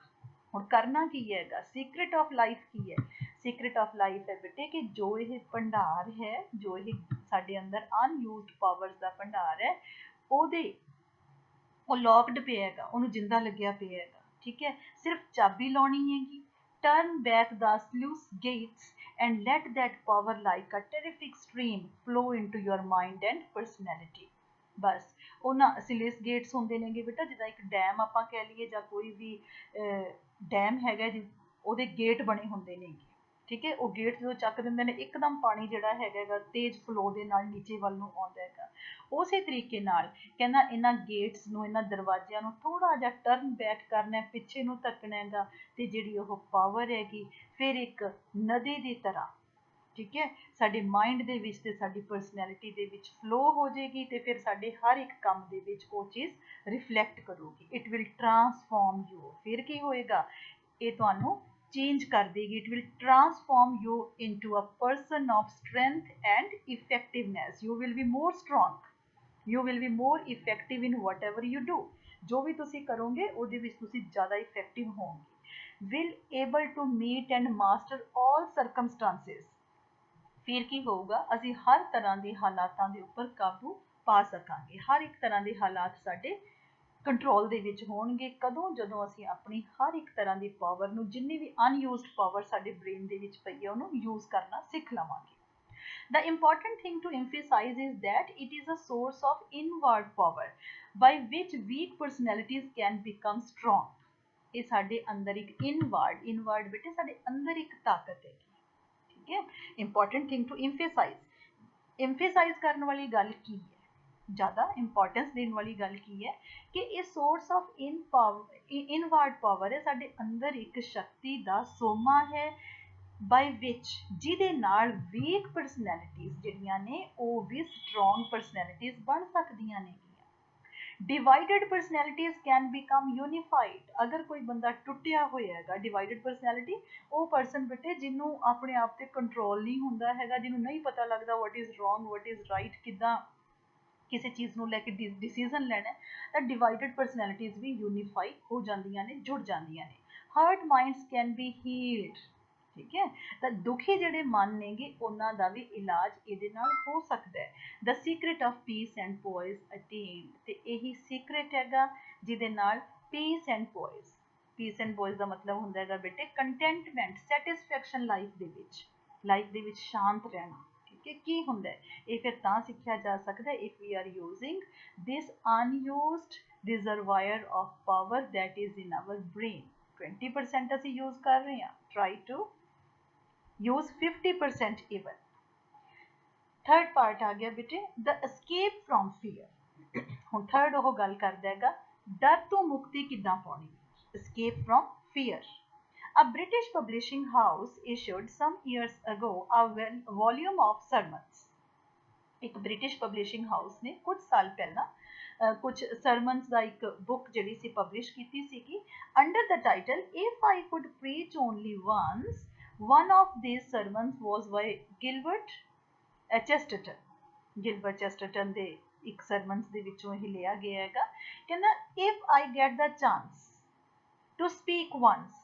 ਹੁਣ ਕਰਨਾ ਕੀ ਹੈਗਾ, ਸੀਕ੍ਰੇਟ ਆਫ ਲਾਈਫ ਕੀ ਹੈ? ਸੀਕ੍ਰੇਟ ਆਫ ਲਾਈਫ ਹੈ ਬੇਟੇ ਕਿ ਜੋ ਇਹ ਭੰਡਾਰ ਹੈ, ਜੋ ਇਹ ਸਾਡੇ ਅੰਦਰ ਅਨਯੂਜ਼ਡ ਪਾਵਰਸ ਦਾ ਭੰਡਾਰ ਹੈ, ਉਹ ਲੌਕਡ ਪਿਆ ਹੈਗਾ, ਉਹਨੂੰ ਜਿੰਦਾ ਲੱਗਿਆ ਪਿਆ ਹੈਗਾ, ਠੀਕ ਹੈ। ਸਿਰਫ ਚਾਬੀ ਲਾਉਣੀ ਹੈਗੀ। Turn back the sluice gates and let that power like a terrific stream flow into your mind and personality. ਬਸ ਉਹਨਾਂ ਸਲੂਸ ਗੇਟਸ ਹੁੰਦੇ ਨੇਗੇ ਬੇਟਾ, ਜਿੱਦਾਂ ਇੱਕ ਡੈਮ ਆਪਾਂ ਕਹਿ ਲਈਏ ਜਾਂ ਕੋਈ ਵੀ ਡੈਮ ਹੈਗਾ ਜੀ, ਉਹਦੇ ਗੇਟ ਬਣੇ ਹੁੰਦੇ ਨੇਗੇ, ਠੀਕ ਹੈ। ਉਹ ਗੇਟ ਜਦੋਂ ਚੱਕ ਦਿੰਦੇ ਨੇ, ਇੱਕਦਮ ਪਾਣੀ ਜਿਹੜਾ ਹੈਗਾ ਤੇਜ਼ ਫਲੋ ਦੇ ਨਾਲ ਨੀਚੇ ਵੱਲ ਨੂੰ ਆਉਂਦਾ ਹੈਗਾ। ਉਸੇ ਤਰੀਕੇ ਨਾਲ ਕਹਿੰਦਾ ਇਹਨਾਂ ਗੇਟਸ ਨੂੰ, ਇਹਨਾਂ ਦਰਵਾਜ਼ਿਆਂ ਨੂੰ ਥੋੜਾ ਜਿਹਾ ਟਰਨ ਬੈਕ ਕਰਨਾ, ਪਿੱਛੇ ਨੂੰ ਧੱਕਣਾ ਹੈਗਾ, ਤੇ ਜਿਹੜੀ ਉਹ ਪਾਵਰ ਹੈਗੀ ਫਿਰ ਇੱਕ ਨਦੀ ਦੀ ਤਰ੍ਹਾਂ, ਠੀਕ ਹੈ, ਸਾਡੇ ਮਾਈਂਡ ਦੇ ਵਿੱਚ ਤੇ ਸਾਡੀ ਪਰਸਨੈਲਿਟੀ ਦੇ ਵਿੱਚ ਫਲੋ ਹੋ ਜਾਏਗੀ, ਤੇ ਫਿਰ ਸਾਡੇ ਹਰ ਇੱਕ ਕੰਮ ਦੇ ਵਿੱਚ ਉਹ ਚੀਜ਼ ਰਿਫਲੈਕਟ ਕਰੂਗੀ। It will transform you. ਫਿਰ ਕੀ ਹੋਏਗਾ, ਇਹ ਤੁਹਾਨੂੰ change कर देगी। It will transform you into a person of strength and effectiveness. You will be more strong. You will be more effective in whatever you do. जो भी तुसी करोगे ਉਹਦੇ ਵਿੱਚ ਤੁਸੀਂ ਜ਼ਿਆਦਾ effective ਹੋਵੋਗੇ। Will able to meet and master all circumstances. ਫਿਰ ਕੀ ਹੋਊਗਾ, ਅਸੀਂ ਹਰ ਤਰ੍ਹਾਂ ਦੇ ਹਾਲਾਤਾਂ ਦੇ ਉੱਪਰ ਕਾਬੂ ਪਾ ਸਕਾਂਗੇ। ਹਰ ਇੱਕ ਤਰ੍ਹਾਂ ਦੇ ਹਾਲਾਤ ਸਾਡੇ ਕੰਟਰੋਲ ਦੇ ਵਿੱਚ ਹੋਣਗੇ। ਕਦੋਂ? ਜਦੋਂ ਅਸੀਂ ਆਪਣੀ ਹਰ ਇੱਕ ਤਰ੍ਹਾਂ ਦੀ ਪਾਵਰ ਨੂੰ, ਜਿੰਨੀ ਵੀ ਅਨਯੂਜ਼ਡ ਪਾਵਰ ਸਾਡੇ ਬ੍ਰੇਨ ਦੇ ਵਿੱਚ ਪਈ ਹੈ, ਉਹਨੂੰ ਯੂਜ਼ ਕਰਨਾ ਸਿੱਖ ਲਵਾਂਗੇ। The important thing to emphasize is that it is a source of inward power by which weak personalities can become strong. ਇਹ ਸਾਡੇ ਅੰਦਰ ਇੱਕ ਇਨਵਰਡ ਬੇਟੇ ਸਾਡੇ ਅੰਦਰ ਇੱਕ ਤਾਕਤ ਹੈ, ਠੀਕ ਹੈ। important thing to emphasize ਕਰਨ ਵਾਲੀ ਗੱਲ ਕੀ ਹੈ, ਜ਼ਿਆਦਾ ਇੰਪੋਰਟੈਂਸ ਦੇਣ ਵਾਲੀ ਗੱਲ ਕੀ ਹੈ ਕਿ ਇਹ ਸੋਰਸ ਆਫ ਇਨਵਰਡ ਪਾਵਰ ਹੈ, ਸਾਡੇ ਅੰਦਰ ਇੱਕ ਸ਼ਕਤੀ ਦਾ ਸੋਮਾ ਹੈ, ਬਾਈ ਵਿਚ ਜਿਹਦੇ ਨਾਲ ਵੀਕ ਪਰਸਨੈਲਿਟੀਜ਼ ਜਿਹੜੀਆਂ ਨੇ ਉਹ ਵੀ ਸਟਰੋਂਗ ਪਰਸਨੈਲਿਟੀਜ਼ ਬਣ ਸਕਦੀਆਂ ਨੇ। Divided personalities can become unified. ਅਗਰ ਕੋਈ ਬੰਦਾ ਟੁੱਟਿਆ ਹੋਇਆ ਹੈਗਾ, ਡਿਵਾਈਡਡ ਪਰਸਨੈਲਿਟੀ, ਉਹ ਪਰਸਨ ਬੇਟੇ ਜਿਹਨੂੰ ਆਪਣੇ ਆਪ ਤੇ ਕੰਟਰੋਲ ਨਹੀਂ ਹੁੰਦਾ ਹੈਗਾ, ਜਿਹਨੂੰ ਨਹੀਂ ਪਤਾ ਲੱਗਦਾ what is wrong what is right, ਕਿੱਦਾਂ ਕਿਸੇ ਚੀਜ਼ ਨੂੰ ਲੈ ਕੇ ਡਿਸੀਜ਼ਨ ਲੈਣਾ, ਤਾਂ ਡਿਵਾਈਡਡ ਪਰਸਨੈਲਿਟੀਜ਼ ਵੀ ਯੂਨੀਫਾਈ ਹੋ ਜਾਂਦੀਆਂ ਨੇ, ਜੁੜ ਜਾਂਦੀਆਂ ਨੇ। ਹਰਟ ਮਾਈਂਡਸ ਕੈਨ ਬੀ ਹੀਲਡ, ਠੀਕ ਹੈ। ਤਾਂ ਦੁਖੀ ਜਿਹੜੇ ਮਨ ਨੇਗੇ ਉਹਨਾਂ ਦਾ ਵੀ ਇਲਾਜ ਇਹਦੇ ਨਾਲ ਹੋ ਸਕਦਾ ਹੈ। The secret of peace and poise attained, ਤੇ ਇਹੀ ਸੀਕ੍ਰੇਟ ਹੈਗਾ ਜਿਹਦੇ ਨਾਲ peace and poise, peace and poise ਦਾ ਮਤਲਬ ਹੁੰਦਾ ਹੈਗਾ ਬੇਟੇ ਕੰਟੈਂਟਮੈਂਟ, ਸੈਟਿਸਫੈਕਸ਼ਨ ਲਾਈਫ ਦੇ ਵਿੱਚ ਸ਼ਾਂਤ ਰਹਿਣਾ। ਠੀਕ ਹੈ, ਕੀ ਹੁੰਦਾ ਹੈ ਇਹ ਫਿਰ ਤਾਂ ਸਿੱਖਿਆ ਜਾ ਸਕਦਾ if we are using this unused reservoir of power that is in our brain। 20% ਅਸੀਂ ਯੂਜ਼ ਕਰ ਰਹੇ ਹਾਂ, try to use 50% even। Third part ਆ ਗਿਆ ਬੇਟੇ ਦ escape from fear। ਹੁਣ ਥਰਡ ਉਹ ਗੱਲ ਕਰਦਾ ਹੈਗਾ ਡਰ ਤੋਂ ਮੁਕਤੀ ਕਿੱਦਾਂ ਪਾਉਣੀ। escape from fear। A British publishing house issued some years ago a volume of sermons। ਇੱਕ ਬ੍ਰਿਟਿਸ਼ ਪਬਲਿਸ਼ਿੰਗ ਹਾਊਸ ਨੇ ਕੁਝ ਸਾਲ ਪਹਿਲਾਂ ਕੁਝ ਸਰਮਨਸ ਦਾ ਇੱਕ ਬੁੱਕ ਜਿਹੜੀ ਸੀ ਪਬਲਿਸ਼ ਕੀਤੀ ਸੀਗੀ under the title if I could preach only ones. one of these sermons was by Gilbert Chesterton। ਗਿਲਬਰਟ ਚੈਸਟਰਟਨ ਦੇ ਇੱਕ ਸਰਮਨਸ ਦੇ ਵਿੱਚੋਂ ਇਹ ਲਿਆ ਗਿਆ ਹੈਗਾ। ਕਹਿੰਦਾ if I get the chance to speak once,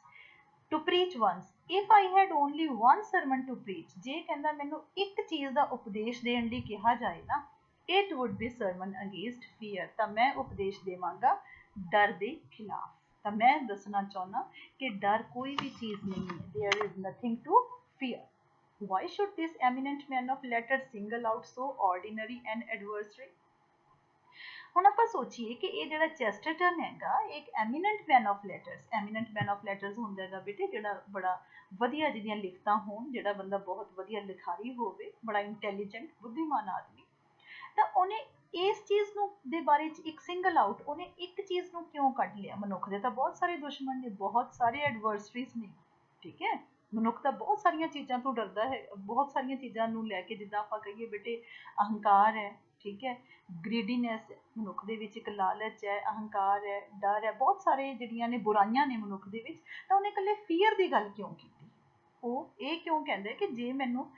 to preach once, if I had only one sermon to preach, ਜੇ ਕਹਿੰਦਾ ਮੈਨੂੰ ਇੱਕ ਚੀਜ਼ ਦਾ ਉਪਦੇਸ਼ ਦੇਣ ਲਈ ਕਿਹਾ ਜਾਏ ਨਾ, it would be sermon against fear। ਤਾਂ ਮੈਂ ਉਪਦੇਸ਼ ਦੇਵਾਂਗਾ ਡਰ ਦੇ ਖਿਲਾਫ। ਤਾਂ ਮੈਂ ਦੱਸਣਾ ਚਾਹੁੰਦਾ ਕਿ ਡਰ ਕੋਈ ਵੀ ਚੀਜ਼ ਨਹੀਂ ਹੈ। there is nothing to fear। why should this eminent man of letters single out so ordinary an adversary। ਹੁਣ ਆਪਾਂ ਸੋਚੀਏ ਕਿ ਇਹ ਜਿਹੜਾ ਚੈਸਟਰਟਨ ਹੈਗਾ ਇੱਕ eminent man of letters. Eminent man of letters ਹੁੰਦਾ ਹੈਗਾ ਬੇਟੇ ਜਿਹੜਾ ਬੜਾ ਵਧੀਆ ਜਿਹਦੀਆਂ ਲਿਖਤਾਂ ਹੋਣ, ਜਿਹੜਾ ਬੰਦਾ ਬਹੁਤ ਵਧੀਆ ਲਿਖਾਰੀ ਹੋਵੇ, ਬੜਾ ਇੰਟੈਲੀਜੈਂਟ ਬੁੱਧੀਮਾਨ ਆਦਮੀ। ਤਾਂ ਉਹਨੇ ਇਸ ਚੀਜ਼ ਨੂੰ ਦੇ ਬਾਰੇ ਚ ਇੱਕ ਸਿੰਗਲ ਆਊਟ, ਉਹਨੇ ਇੱਕ ਚੀਜ਼ ਨੂੰ ਕਿਉਂ ਕੱਢ ਲਿਆ। ਮਨੁੱਖ ਦੇ ਤਾਂ ਬਹੁਤ ਸਾਰੇ ਦੁਸ਼ਮਣ ਨੇ, ਬਹੁਤ ਸਾਰੇ ਐਡਵਰਸਰੀਜ਼ ਨੇ। ਠੀਕ ਹੈ, ਮਨੁੱਖ ਤਾਂ ਬਹੁਤ ਸਾਰੀਆਂ ਚੀਜ਼ਾਂ ਤੋਂ ਡਰਦਾ ਹੈ, ਬਹੁਤ ਸਾਰੀਆਂ ਚੀਜ਼ਾਂ ਨੂੰ ਲੈ ਕੇ, ਜਿੱਦਾਂ ਆਪਾਂ ਕਹੀਏ ਬੇਟੇ ਅਹੰਕਾਰ ਹੈ, ਠੀਕ ਹੈ, ਗ੍ਰੀਡੀਨੈਸ ਹੈ ਮਨੁੱਖ ਦੇ ਵਿੱਚ, ਇੱਕ ਲਾਲਚ ਹੈ, ਅਹੰਕਾਰ ਹੈ, ਡਰ ਹੈ, ਬਹੁਤ ਸਾਰੇ ਜਿਹੜੀਆਂ ਨੇ ਬੁਰਾਈਆਂ ਨੇ ਮਨੁੱਖ ਦੇ ਵਿੱਚ। ਤਾਂ ਉਹਨੇ ਇਕੱਲੇ ਫੀਅਰ ਦੀ ਗੱਲ ਕਿਉਂ ਕੀਤੀ। ਉਹ ਇਹ ਕਿਉਂ ਕਹਿੰਦੇ ਕਿ ਜੇ ਮੈਨੂੰ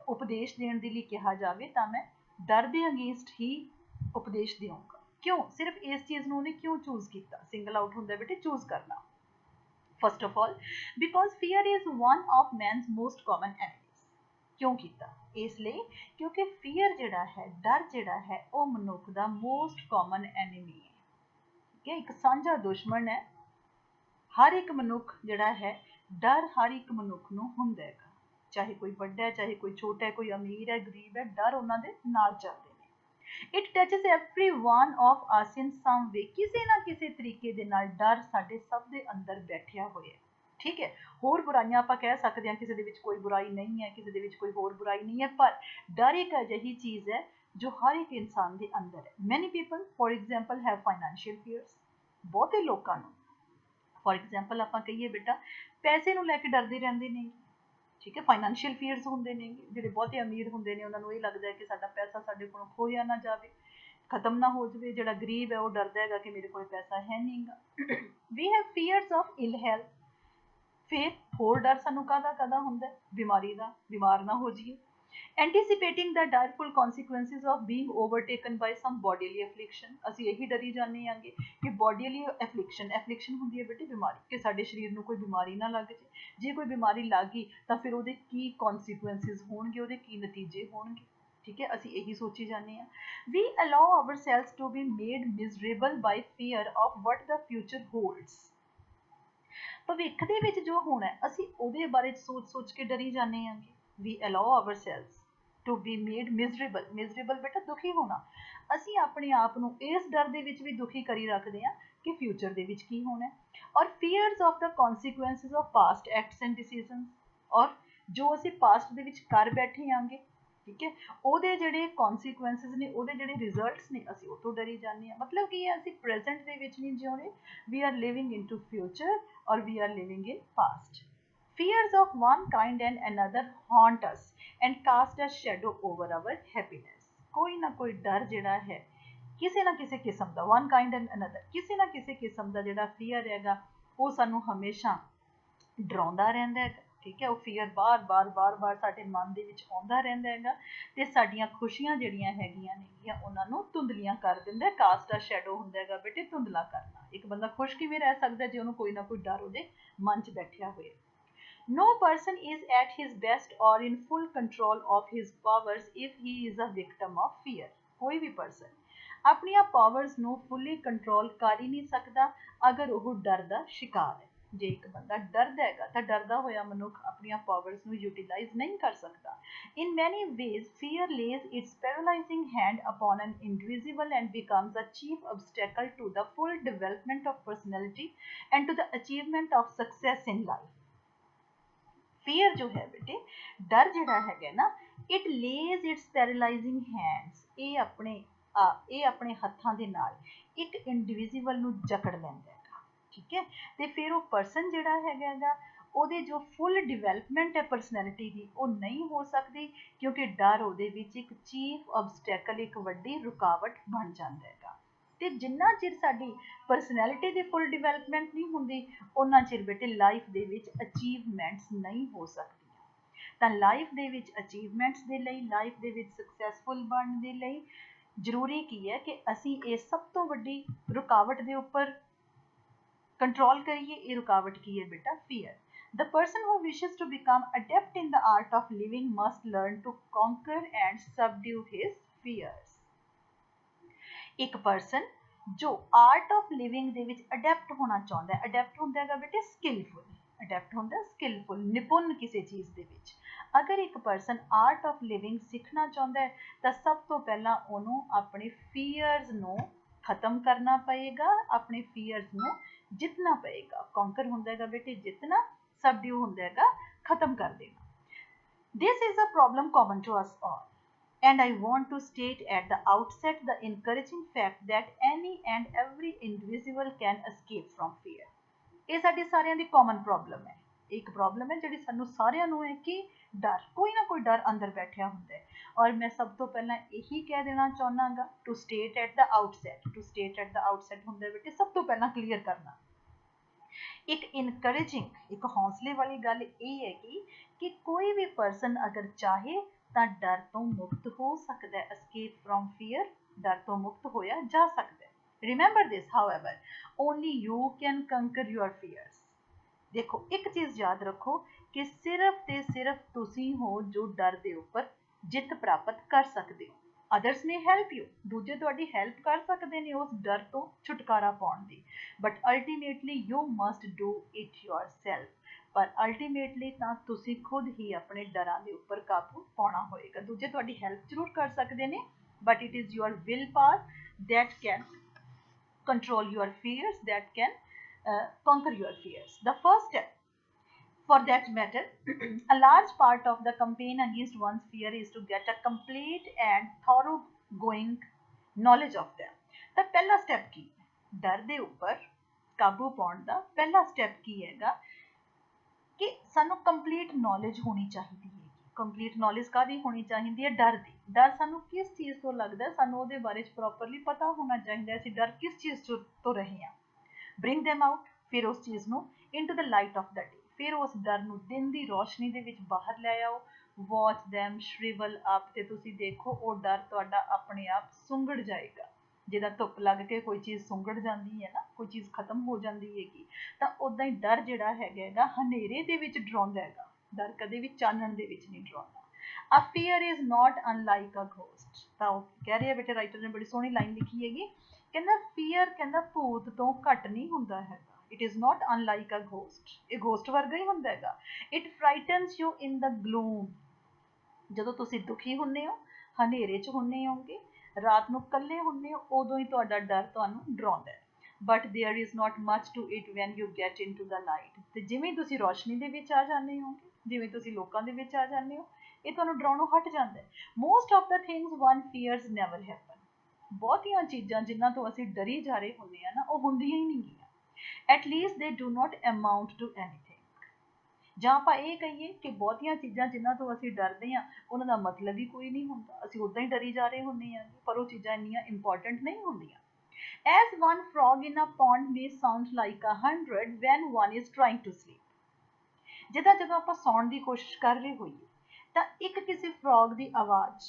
ਉਪਦੇਸ਼ ਦੇਣ ਦੇ ਲਈ ਕਿਹਾ ਜਾਵੇ ਤਾਂ ਮੈਂ ਡਰ ਦੇ ਅਗੇਂਸਟ ਹੀ ਉਪਦੇਸ਼ ਦੇਵਾਂਗਾ। ਕਿਉਂ ਸਿਰਫ ਇਸ ਚੀਜ਼ ਨੂੰ ਉਹਨੇ ਕਿਉਂ ਚੂਜ਼ ਕੀਤਾ। ਸਿੰਗਲ ਆਊਟ ਹੁੰਦਾ ਬੇਟੇ ਚੂਜ਼ ਕਰਨਾ। First of all because fear is one of man's most common enemies. ਕਿਉਂ ਕੀਤਾ, ਇਸ ਲਈ ਕਿਉਂਕਿ ਫੀਅਰ ਜਿਹੜਾ ਹੈ, ਡਰ ਜਿਹੜਾ ਹੈ, ਉਹ ਮਨੁੱਖ ਦਾ ਮੋਸਟ ਕਾਮਨ ਐਨੀਮੀ ਹੈ। ਠੀਕ ਹੈ, ਇੱਕ ਸਾਂਝਾ ਦੁਸ਼ਮਣ ਹੈ। ਹਰ ਇੱਕ ਮਨੁੱਖ ਜਿਹੜਾ ਹੈ, ਡਰ ਹਰ ਇੱਕ ਮਨੁੱਖ ਨੂੰ ਹੁੰਦਾ ਹੈਗਾ, ਚਾਹੇ ਕੋਈ ਵੱਡਾ ਹੈ, ਚਾਹੇ ਕੋਈ ਛੋਟਾ ਹੈ, ਕੋਈ ਅਮੀਰ ਹੈ, ਗਰੀਬ ਹੈ, ਡਰ ਉਹਨਾਂ ਦੇ ਨਾਲ ਚੱਲਦੇ ਨੇ। It touches every one of us in some way. ਕਿਸੇ ਨਾ ਕਿਸੇ ਤਰੀਕੇ ਦੇ ਨਾਲ ਡਰ ਸਾਡੇ ਸਭ ਦੇ ਅੰਦਰ ਬੈਠਿਆ ਹੋਇਆ। ਠੀਕ ਹੈ, ਹੋਰ ਬੁਰਾਈਆਂ ਆਪਾਂ ਕਹਿ ਸਕਦੇ ਹਾਂ, ਕਿਸੇ ਦੇ ਵਿੱਚ ਕੋਈ ਬੁਰਾਈ ਨਹੀਂ ਹੈ, ਕਿਸੇ ਦੇ ਵਿੱਚ ਕੋਈ ਹੋਰ ਬੁਰਾਈ ਨਹੀਂ ਹੈ, ਪਰ ਡਰ ਇੱਕ ਅਜਿਹੀ ਚੀਜ਼ ਹੈ ਜੋ ਹਰ ਇੱਕ ਇਨਸਾਨ ਦੇ ਅੰਦਰ ਹੈ। Many people for example have financial fears. ਬਹੁਤੇ ਲੋਕਾਂ ਨੂੰ ਫੋਰ ਐਗਜ਼ਾਮਪਲ ਆਪਾਂ ਕਹੀਏ ਬੇਟਾ ਪੈਸੇ ਨੂੰ ਲੈ ਕੇ ਡਰਦੇ ਰਹਿੰਦੇ ਨੇ। ਠੀਕ ਹੈ, ਫਾਈਨੈਂਸ਼ੀਅਲ ਫੀਅਰਸ ਹੁੰਦੇ ਨੇ। ਜਿਹੜੇ ਬਹੁਤੇ ਅਮੀਰ ਹੁੰਦੇ ਨੇ ਉਹਨਾਂ ਨੂੰ ਇਹ ਲੱਗਦਾ ਹੈ ਕਿ ਸਾਡਾ ਪੈਸਾ ਸਾਡੇ ਕੋਲੋਂ ਖੋਇਆ ਨਾ ਜਾਵੇ, ਖਤਮ ਨਾ ਹੋ ਜਾਵੇ। ਜਿਹੜਾ ਗਰੀਬ ਹੈ ਉਹ ਡਰਦਾ ਹੈਗਾ ਕਿ ਮੇਰੇ ਕੋਲ ਪੈਸਾ ਹੈ ਨਹੀਂਗਾ। We have fears of ill health. ਫਿਰ ਹੋਰ ਡਰ ਸਾਨੂੰ ਕਾਹਦਾ ਹੁੰਦਾ, ਬਿਮਾਰੀ ਦਾ, ਬਿਮਾਰ ਨਾ ਹੋ ਜਾਈਏ। anticipating the direful consequences of being overtaken by some bodily affliction। ਅਸੀਂ ਇਹੀ ਡਰੀ ਜਾਂਦੇ ਆਂਗੇ ਕਿ bodily affliction ਹੁੰਦੀ ਹੈ ਬੇਟੇ ਬਿਮਾਰੀ, ਕਿ ਸਾਡੇ ਸਰੀਰ ਨੂੰ ਕੋਈ ਬਿਮਾਰੀ ਨਾ ਲੱਗ ਜੇ। ਜੇ ਕੋਈ ਬਿਮਾਰੀ ਲੱਗ ਗਈ ਤਾਂ ਫਿਰ ਉਹਦੇ ਕੀ consequences ਹੋਣਗੇ, ਉਹਦੇ ਕੀ ਨਤੀਜੇ ਹੋਣਗੇ। ਠੀਕ ਹੈ, ਅਸੀਂ ਇਹੀ ਸੋਚੀ ਜਾਂਦੇ ਹਾਂ। we allow ourselves to be made miserable by fear of what the future holds। ਭਵਿੱਖ ਦੇ ਵਿੱਚ ਜੋ ਹੋਣਾ ਅਸੀਂ ਉਹਦੇ ਬਾਰੇ ਸੋਚ ਕੇ ਡਰੀ ਜਾਂਦੇ ਆਂਗੇ। we allow ourselves to be made miserable ਬੇਟਾ ਦੁਖੀ ਹੋਣਾ। ਅਸੀਂ ਆਪਣੇ ਆਪ ਨੂੰ ਇਸ ਡਰ ਦੇ ਵਿੱਚ ਵੀ ਦੁਖੀ ਕਰੀ ਰੱਖਦੇ ਹਾਂ ਕਿ ਫਿਊਚਰ ਦੇ ਵਿੱਚ ਕੀ ਹੋਣਾ। ਔਰ fears of the consequences of past acts and decisions। ਔਰ ਜੋ ਅਸੀਂ ਪਾਸਟ ਦੇ ਵਿੱਚ ਕਰ ਬੈਠੇ ਆਂਗੇ, ਠੀਕ ਹੈ, ਉਹਦੇ ਜਿਹੜੇ consequences ਨੇ, ਉਹਦੇ ਜਿਹੜੇ ਰਿਜ਼ਲਟਸ ਨੇ, ਅਸੀਂ ਉਹ ਤੋਂ ਡਰੀ ਜਾਂਦੇ ਹਾਂ। ਮਤਲਬ ਕੀ ਹੈ, ਅਸੀਂ ਪ੍ਰੈਜ਼ੈਂਟ ਦੇ ਵਿੱਚ ਨਹੀਂ ਜਿਉਣੇ, we are living into future or we are living in past। Fears of one kind and another haunt us and cast a shadow over our happiness। ਕੋਈ ਨਾ ਕੋਈ ਡਰ ਜਿਹੜਾ ਹੈ ਕਿਸੇ ਨਾ ਕਿਸੇ ਕਿਸਮ ਦਾ, one kind and another, ਕਿਸੇ ਨਾ ਕਿਸੇ ਕਿਸਮ ਦਾ ਜਿਹੜਾ ਫੀਅਰ ਹੈਗਾ ਉਹ ਸਾਨੂੰ ਹਮੇਸ਼ਾ ਡਰਾਉਂਦਾ ਰਹਿੰਦਾ ਹੈ। ਠੀਕ ਹੈ, ਉਹ ਫੀਅਰ ਬਾਰ-ਬਾਰ ਸਾਡੇ ਮਨ ਦੇ ਵਿੱਚ ਆਉਂਦਾ ਰਹਿੰਦਾ ਹੈਗਾ ਤੇ ਸਾਡੀਆਂ ਖੁਸ਼ੀਆਂ ਜਿਹੜੀਆਂ ਹੈਗੀਆਂ ਨੇਗੀਆਂ ਉਹਨਾਂ ਨੂੰ ਧੁੰਦਲੀਆਂ ਕਰ ਦਿੰਦਾ। ਕਾਸਟ ਦਾ ਸ਼ੈਡੋ ਹੁੰਦਾ ਹੈਗਾ ਬੇਟੇ ਧੁੰਦਲਾ ਕਰਨਾ। ਇੱਕ ਬੰਦਾ ਖੁਸ਼ ਕਿਵੇਂ ਰਹਿ ਸਕਦਾ ਜੇ ਉਹਨੂੰ ਕੋਈ ਨਾ ਕੋਈ ਡਰ ਉਹਦੇ ਮਨ 'ਚ ਬੈਠਿਆ ਹੋਏ। No person is at his best or in full control of his powers if he is a victim of fear। ਕੋਈ ਵੀ ਪਰਸਨ ਆਪਣੀਆਂ ਪਾਵਰਸ ਨੂੰ ਫੁੱਲੀ ਕੰਟਰੋਲ ਕਰ ਹੀ ਨਹੀਂ ਸਕਦਾ ਅਗਰ ਉਹ ਡਰ ਦਾ ਸ਼ਿਕਾਰ ਹੈ। ਜੇ ਇੱਕ ਬੰਦਾ ਡਰਦਾ ਹੈਗਾ ਤਾਂ ਡਰਦਾ ਹੋਇਆ ਮਨੁੱਖ ਆਪਣੀਆਂ ਪਾਵਰਸ ਨੂੰ ਯੂਟਿਲਾਈਜ਼ ਨਹੀਂ ਕਰ ਸਕਦਾ। In many ways, fear lays its paralyzing hand upon an individual and becomes a chief obstacle to the full development of personality and to the achievement of success in life. Fear जो है बेटे, डर जिहड़ा हैगा ना, it lays its paralyzing hands, ਇਹ ਆਪਣੇ ਹੱਥਾਂ ਦੇ ਨਾਲ ਇੱਕ ਇੰਡੀਵਿਜੂਅਲ ਨੂੰ ਜਕੜ ਲੈਂਦਾ ਹੈਗਾ, ਠੀਕ ਹੈ। ਤੇ ਫਿਰ ਉਹ ਪਰਸਨ ਜਿਹੜਾ ਹੈਗਾ ਉਹਦੇ ਜੋ ਫੁੱਲ ਡਿਵੈਲਪਮੈਂਟ ਹੈ ਪਰਸਨੈਲਿਟੀ ਦੀ, ਉਹ ਨਹੀਂ ਹੋ ਸਕਦੀ, ਕਿਉਂਕਿ ਡਰ ਉਹਦੇ ਵਿੱਚ ਇੱਕ ਚੀਫ ਆਬਸਟੈਕਲ, ਇੱਕ ਵੱਡੀ ਰੁਕਾਵਟ ਬਣ ਜਾਂਦਾ ਹੈਗਾ। ਤੇ ਜਿੰਨਾ ਚਿਰ ਸਾਡੀ ਪਰਸਨੈਲਿਟੀ ਦੀ ਫੁੱਲ ਡਿਵੈਲਪਮੈਂਟ ਨਹੀਂ ਹੁੰਦੀ, ਉਹਨਾਂ ਚਿਰ ਬੇਟੇ ਲਾਈਫ ਦੇ ਵਿੱਚ ਅਚੀਵਮੈਂਟਸ ਨਹੀਂ ਹੋ ਸਕਦੀਆਂ। ਤਾਂ ਲਾਈਫ ਦੇ ਵਿੱਚ ਅਚੀਵਮੈਂਟਸ ਦੇ ਲਈ, ਲਾਈਫ ਦੇ ਵਿੱਚ ਸਕਸੈਸਫੁਲ ਬਣਨ ਦੇ ਲਈ ਜ਼ਰੂਰੀ ਕੀ ਹੈ ਕਿ ਅਸੀਂ ਇਹ ਸਭ ਤੋਂ ਵੱਡੀ ਰੁਕਾਵਟ ਦੇ ਉੱਪਰ ਕੰਟਰੋਲ ਕਰੀਏ। ਇਹ ਰੁਕਾਵਟ ਕੀ ਹੈ ਬੇਟਾ? Fear. The person who wishes to become adept in the art of living must learn to conquer and subdue his fears. ਇੱਕ ਪਰਸਨ ਜੋ ਆਰਟ ਆਫ ਲਿਵਿੰਗ ਦੇ ਵਿੱਚ ਅਡੈਪਟ ਹੋਣਾ ਚਾਹੁੰਦਾ ਹੈ, ਅਡੈਪਟ ਹੁੰਦਾ ਹੈਗਾ ਬੇਟੇ ਸਕਿਲਫੁਲ, ਅਡੈਪਟ ਹੁੰਦਾ ਸਕਿਲਫੁਲ, ਨਿਪੁੰਨ ਕਿਸੇ ਚੀਜ਼ ਦੇ ਵਿੱਚ। ਅਗਰ ਇੱਕ ਪਰਸਨ ਆਰਟ ਆਫ ਲਿਵਿੰਗ ਸਿੱਖਣਾ ਚਾਹੁੰਦਾ ਹੈ ਤਾਂ ਸਭ ਤੋਂ ਪਹਿਲਾਂ ਉਹਨੂੰ ਆਪਣੇ ਫੀਅਰਸ ਨੂੰ ਖਤਮ ਕਰਨਾ ਪਏਗਾ, ਆਪਣੇ ਫੀਅਰਸ ਨੂੰ ਜਿੱਤਣਾ ਪਏਗਾ। ਕੌਂਕਰ ਹੁੰਦਾ ਹੈਗਾ ਬੇਟੇ ਜਿੱਤਣਾ, ਸਬਡਿਊ ਹੁੰਦਾ ਹੈਗਾ ਖਤਮ ਕਰ ਦੇਣਾ। This is a problem common to us all. And I want to state at the outset the encouraging fact that any and every individual can escape from fear. ਇਹ ਸਾਡੀ ਸਾਰਿਆਂ ਦੀ ਕਾਮਨ ਪ੍ਰੋਬਲਮ ਹੈ। ਇੱਕ ਪ੍ਰੋਬਲਮ ਹੈ ਜਿਹੜੀ ਸਾਨੂੰ ਸਾਰਿਆਂ ਨੂੰ ਹੈ ਕਿ ਡਰ, ਕੋਈ ਨਾ ਕੋਈ ਡਰ ਅੰਦਰ ਬੈਠਿਆ ਹੁੰਦਾ ਹੈ। ਔਰ ਮੈਂ ਸਭ ਤੋਂ ਪਹਿਲਾਂ ਇਹੀ ਕਹਿ ਦੇਣਾ ਚਾਹੁੰਦਾਗਾ, to state at the outset, to state at the outset ਹੁੰਦਾ ਬੇਟੇ ਸਭ ਤੋਂ ਪਹਿਲਾਂ ਕਲੀਅਰ ਕਰਨਾ। ਇੱਕ ਇਨਕਰੇਜਿੰਗ, ਇੱਕ ਹੌਸਲੇ ਵਾਲੀ ਗੱਲ ਇਹ ਹੈਗੀ ਕਿ ਕੋਈ ਵੀ ਪਰਸਨ ਅਗਰ ਚਾਹੇ ਤਾਂ ਡਰ ਤੋਂ ਮੁਕਤ ਹੋ ਸਕਦਾ ਹੈ। escape from fear, ਡਰ ਤੋਂ ਮੁਕਤ ਹੋਇਆ ਜਾ ਸਕਦਾ ਹੈ। Remember this, however, only you can conquer your fears. ਦੇਖੋ ਇੱਕ ਚੀਜ਼ ਯਾਦ ਰੱਖੋ ਕਿ ਸਿਰਫ ਤੇ ਸਿਰਫ ਤੁਸੀਂ ਹੋ ਜੋ ਡਰ ਦੇ ਉੱਪਰ ਜਿੱਤ ਪ੍ਰਾਪਤ ਕਰ ਸਕਦੇ ਹੋ। ਅਦਰਸ ਨੇ ਹੈਲਪ ਯੂ, ਦੂਜੇ ਤੁਹਾਡੀ ਹੈਲਪ ਕਰ ਸਕਦੇ ਨੇ ਉਸ ਡਰ ਤੋਂ ਛੁਟਕਾਰਾ ਪਾਉਣ ਦੀ, but ultimately you must do it yourself. ਪਰ ਅਲਟੀਮੇਟਲੀ ਤਾਂ ਤੁਸੀਂ ਖੁਦ ਹੀ ਆਪਣੇ ਡਰਾਂ ਦੇ ਉੱਪਰ ਕਾਬੂ ਪਾਉਣਾ ਹੋਏਗਾ। ਦੂਜੇ ਤੁਹਾਡੀ ਹੈਲਪ ਜ਼ਰੂਰ ਕਰ ਸਕਦੇ ਨੇ, but it is your will power that can control your fears, that can conquer your fears. The first step, for that matter, a large part of the campaign against one's fear is to get a complete and thoroughgoing knowledge of them. ਤਾਂ ਪਹਿਲਾ ਸਟੈਪ ਕੀ ਹੈ ਡਰ ਦੇ ਉੱਪਰ ਕਾਬੂ ਪਾਉਣ ਦਾ? ਪਹਿਲਾ ਸਟੈਪ ਕੀ ਹੈਗਾ ਕਿ ਸਾਨੂੰ ਕੰਪਲੀਟ ਨੌਲੇਜ ਹੋਣੀ ਚਾਹੀਦੀ ਹੈ। ਕੰਪਲੀਟ ਨੌਲੇਜ ਕਾਹਦੀ ਹੋਣੀ ਚਾਹੀਦੀ ਹੈ? ਡਰ ਦੀ। ਡਰ ਸਾਨੂੰ ਕਿਸ ਚੀਜ਼ ਤੋਂ ਲੱਗਦਾ, ਸਾਨੂੰ ਉਹਦੇ ਬਾਰੇ 'ਚ ਪ੍ਰੋਪਰਲੀ ਪਤਾ ਹੋਣਾ ਚਾਹੀਦਾ, ਅਸੀਂ ਡਰ ਕਿਸ ਚੀਜ਼ ਤੋਂ ਰਹੇ ਹਾਂ। ਬ੍ਰਿੰਗ them out, ਫਿਰ ਉਸ ਚੀਜ਼ ਨੂੰ into the light of the day, ਫਿਰ ਉਸ ਡਰ ਨੂੰ ਦਿਨ ਦੀ ਰੋਸ਼ਨੀ ਦੇ ਵਿੱਚ ਬਾਹਰ ਲੈ ਆਓ। ਵਾਚ them shrivel up, ਤੇ ਤੁਸੀਂ ਦੇਖੋ ਉਹ ਡਰ ਤੁਹਾਡਾ ਆਪਣੇ ਆਪ ਸੁੰਗੜ ਜਾਏਗਾ। ਜਿੱਦਾਂ ਧੁੱਪ ਲੱਗ ਕੇ ਕੋਈ ਚੀਜ਼ ਸੁੰਗੜ ਜਾਂਦੀ ਹੈ ਨਾ, ਕੋਈ ਚੀਜ਼ ਖਤਮ ਹੋ ਜਾਂਦੀ ਹੈਗੀ, ਤਾਂ ਉੱਦਾਂ ਹੀ ਡਰ ਜਿਹੜਾ ਹੈਗਾ ਹਨੇਰੇ ਦੇ ਵਿੱਚ ਡਰਾਉਂਦਾ ਹੈਗਾ। ਡਰ ਕਦੇ ਵੀ ਚਾਨਣ ਦੇ ਵਿੱਚ ਨਹੀਂ ਡਰਾਉਂਦਾ। A fear is not unlike a ghost, ਤਾਂ ਉਹ ਕਹਿ ਰਿਹਾ ਬੇਟੇ, ਰਾਈਟਰ ਨੇ ਬੜੀ ਸੋਹਣੀ ਲਾਈਨ ਲਿਖੀ ਹੈਗੀ, ਕਹਿੰਦਾ ਫੀਅਰ ਕਹਿੰਦਾ ਭੂਤ ਤੋਂ ਘੱਟ ਨਹੀਂ ਹੁੰਦਾ ਹੈਗਾ। It is not unlike a ghost, ਇਹ ਗੋਸਟ ਵਰਗਾ ਹੀ ਹੁੰਦਾ ਹੈਗਾ। It frightens you in the gloom, ਜਦੋਂ ਤੁਸੀਂ ਦੁਖੀ ਹੁੰਦੇ ਹੋ, ਹਨੇਰੇ 'ਚ ਹੁੰਦੇ ਹੋਗੇ, ਰਾਤ ਨੂੰ ਇਕੱਲੇ ਹੁੰਦੇ ਹੋ, ਉਦੋਂ ਹੀ ਤੁਹਾਡਾ ਡਰ ਤੁਹਾਨੂੰ ਡਰਾਉਂਦਾ ਹੈ। But there is not much to it when you get into the light, ਤੇ ਜਿਵੇਂ ਤੁਸੀਂ ਰੋਸ਼ਨੀ ਦੇ ਵਿੱਚ ਆ ਜਾਂਦੇ ਹੋਗੇ, ਜਿਵੇਂ ਤੁਸੀਂ ਲੋਕਾਂ ਦੇ ਵਿੱਚ ਆ ਜਾਂਦੇ ਹੋ, ਇਹ ਤੁਹਾਨੂੰ ਡਰਾਉਣੋਂ ਹਟ ਜਾਂਦਾ ਹੈ। Most of the things one fears never happen, ਬਹੁਤੀਆਂ ਚੀਜ਼ਾਂ ਜਿਨ੍ਹਾਂ ਤੋਂ ਅਸੀਂ ਡਰੀ ਜਾ ਰਹੇ ਹੁੰਦੇ ਆ ਨਾ, ਉਹ ਹੁੰਦੀਆਂ ਹੀ ਨਹੀਂ ਗੀਆਂ। At least they do not amount to anything, ਜਾਂ ਆਪਾਂ ਇਹ ਕਹੀਏ ਕਿ ਬਹੁਤੀਆਂ ਚੀਜ਼ਾਂ ਜਿਨ੍ਹਾਂ ਤੋਂ ਅਸੀਂ ਡਰਦੇ ਹਾਂ ਉਹਨਾਂ ਦਾ ਮਤਲਬ ਹੀ ਕੋਈ ਨਹੀਂ ਹੁੰਦਾ, ਅਸੀਂ ਉੱਦਾਂ ਹੀ ਡਰੀ ਜਾ ਰਹੇ ਹੁੰਦੇ ਹਾਂ, ਪਰ ਉਹ ਚੀਜ਼ਾਂ ਇੰਨੀਆਂ ਇੰਪੋਰਟੈਂਟ ਨਹੀਂ ਹੁੰਦੀਆਂ। As one frog in a pond may sound like 100 when one is trying to sleep, ਜਿੱਦਾਂ ਜਦੋਂ ਆਪਾਂ ਸੌਣ ਦੀ ਕੋਸ਼ਿਸ਼ ਕਰ ਰਹੇ ਹੋਈਏ ਤਾਂ ਇੱਕ ਕਿਸੇ ਫਰੋਗ ਦੀ ਆਵਾਜ਼,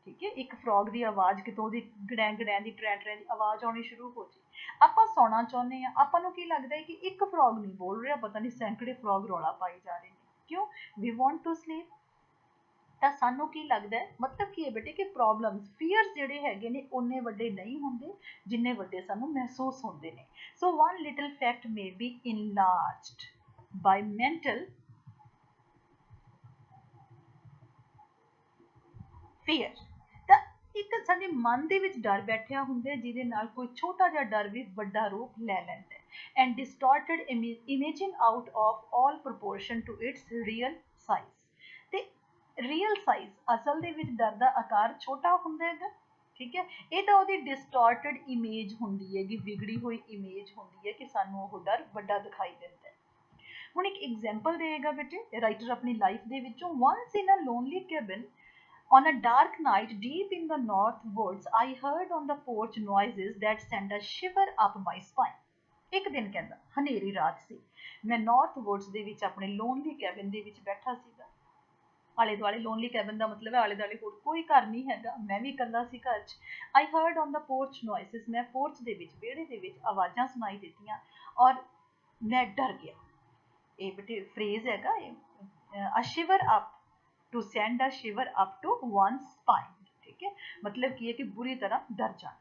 ਠੀਕ ਹੈ, ਇੱਕ ਫਰੋਗ ਦੀ ਆਵਾਜ਼ ਕਿਤੋਂ ਦੀ ਗੜੈਂ ਗੜੈਂ ਦੀ ਟਰੈਂ ਟਰੈਂ ਦੀ ਆਵਾਜ਼ ਆਉਣੀ ਸ਼ੁਰੂ ਹੋ ਜਾਏ, ਆਪਾਂ ਸੌਣਾ ਚਾਹੁੰਦੇ ਹਾਂ, ਆਪਾਂ ਨੂੰ ਕੀ ਲੱਗਦਾ ਹੈ ਕਿ ਇੱਕ ਫਰੋਗ ਨਹੀਂ ਬੋਲ ਰਿਹਾ, ਪਤਾ ਨਹੀਂ ਸੈਂਕੜੇ ਫਰੋਗ ਰੌਲਾ ਪਾਈ ਜਾ ਰਹੇ ਨੇ। ਕਿਉਂ? We want to sleep, ਤਾਂ ਸਾਨੂੰ ਕੀ ਲੱਗਦਾ ਹੈ, ਮਤਲਬ ਕੀ ਹੈ ਬੇਟੇ ਕਿ ਪ੍ਰੋਬਲਮਸ ਫੀਅਰਸ ਜਿਹੜੇ ਹੈਗੇ ਨੇ ਉਨੇ ਵੱਡੇ ਨਹੀਂ ਹੁੰਦੇ ਜਿੰਨੇ ਵੱਡੇ ਸਾਨੂੰ ਮਹਿਸੂਸ ਹੁੰਦੇ ਨੇ। So one little fact may be enlarged by mental fear. ਤਾਂ ਇੱਕ ਸਾਡੇ ਮਨ ਦੇ ਵਿੱਚ ਡਰ ਬੈਠਿਆ ਹੁੰਦਾ ਜਿਹਦੇ ਨਾਲ ਕੋਈ ਛੋਟਾ ਜਿਹਾ ਡਰ ਵੀ ਵੱਡਾ ਰੂਪ ਲੈ ਲੈਂਦਾ ਹੈ and distorted imaging out of all proportion to its real size. ਤੇ ਰੀਅਲ ਸਾਈਜ਼ ਅਸਲ ਦੇ ਵਿੱਚ ਡਰ ਦਾ ਆਕਾਰ ਛੋਟਾ ਹੁੰਦਾ ਹੈਗਾ, ਠੀਕ ਹੈ, ਇਹ ਤਾਂ ਉਹਦੀ ਡਿਸਟੋਰਟਡ ਇਮੇਜ ਹੁੰਦੀ ਹੈਗੀ, ਵਿਗੜੀ ਹੋਈ ਇਮੇਜ ਹੁੰਦੀ ਹੈ ਕਿ ਸਾਨੂੰ ਉਹ ਡਰ ਵੱਡਾ ਦਿਖਾਈ ਦਿੰਦਾ ਹੈ। ਹੁਣ ਇੱਕ ਐਗਜ਼ਾਮਪਲ ਦੇਗਾ ਬੇਟੇ ਰਾਈਟਰ ਆਪਣੀ ਲਾਈਫ ਦੇ ਵਿੱਚੋਂ। once in a lonely cabin on a dark night deep in the north woods I heard on the porch noises that sent a shiver up my spine। ਇੱਕ ਦਿਨ ਕਹਿੰਦਾ ਹਨੇਰੀ ਰਾਤ ਸੀ, ਮੈਂ ਨਾਰਥ ਵੁੱਡਸ ਦੇ ਵਿੱਚ ਆਪਣੇ ਲੋਨਲੀ ਕੈਬਿਨ ਦੇ ਵਿੱਚ ਬੈਠਾ ਸੀਗਾ। ਆਲੇ ਦੁਆਲੇ ਲੋਨਲੀ ਕੈਬਿਨ ਦਾ ਮਤਲਬ ਹੈ ਆਲੇ ਦੁਆਲੇ ਹੋਰ ਕੋਈ ਘਰ ਨਹੀਂ ਹੈਗਾ, ਮੈਂ ਵੀ ਇਕੱਲਾ ਸੀ ਘਰ 'ਚ। ਆਈ ਹਰਡ ਔਨ ਦਾ ਪੋਰਚ ਨੋਇਸਿਸ, ਮੈਂ ਪੋਰਚ ਦੇ ਵਿੱਚ ਵਿਹੜੇ ਦੇ ਵਿੱਚ ਆਵਾਜ਼ਾਂ ਸੁਣਾਈ ਦਿੱਤੀਆਂ ਔਰ ਮੈਂ ਡਰ ਗਿਆ। ਇਹ ਬੇਟੇ ਫਰੇਜ਼ ਹੈਗਾ ਇਹ, a shiver up, to send a shiver up to one spine, ਠੀਕ ਹੈ, ਮਤਲਬ ਕੀ ਹੈ ਕਿ ਬੁਰੀ ਤਰ੍ਹਾਂ ਡਰ ਜਾਣਾ।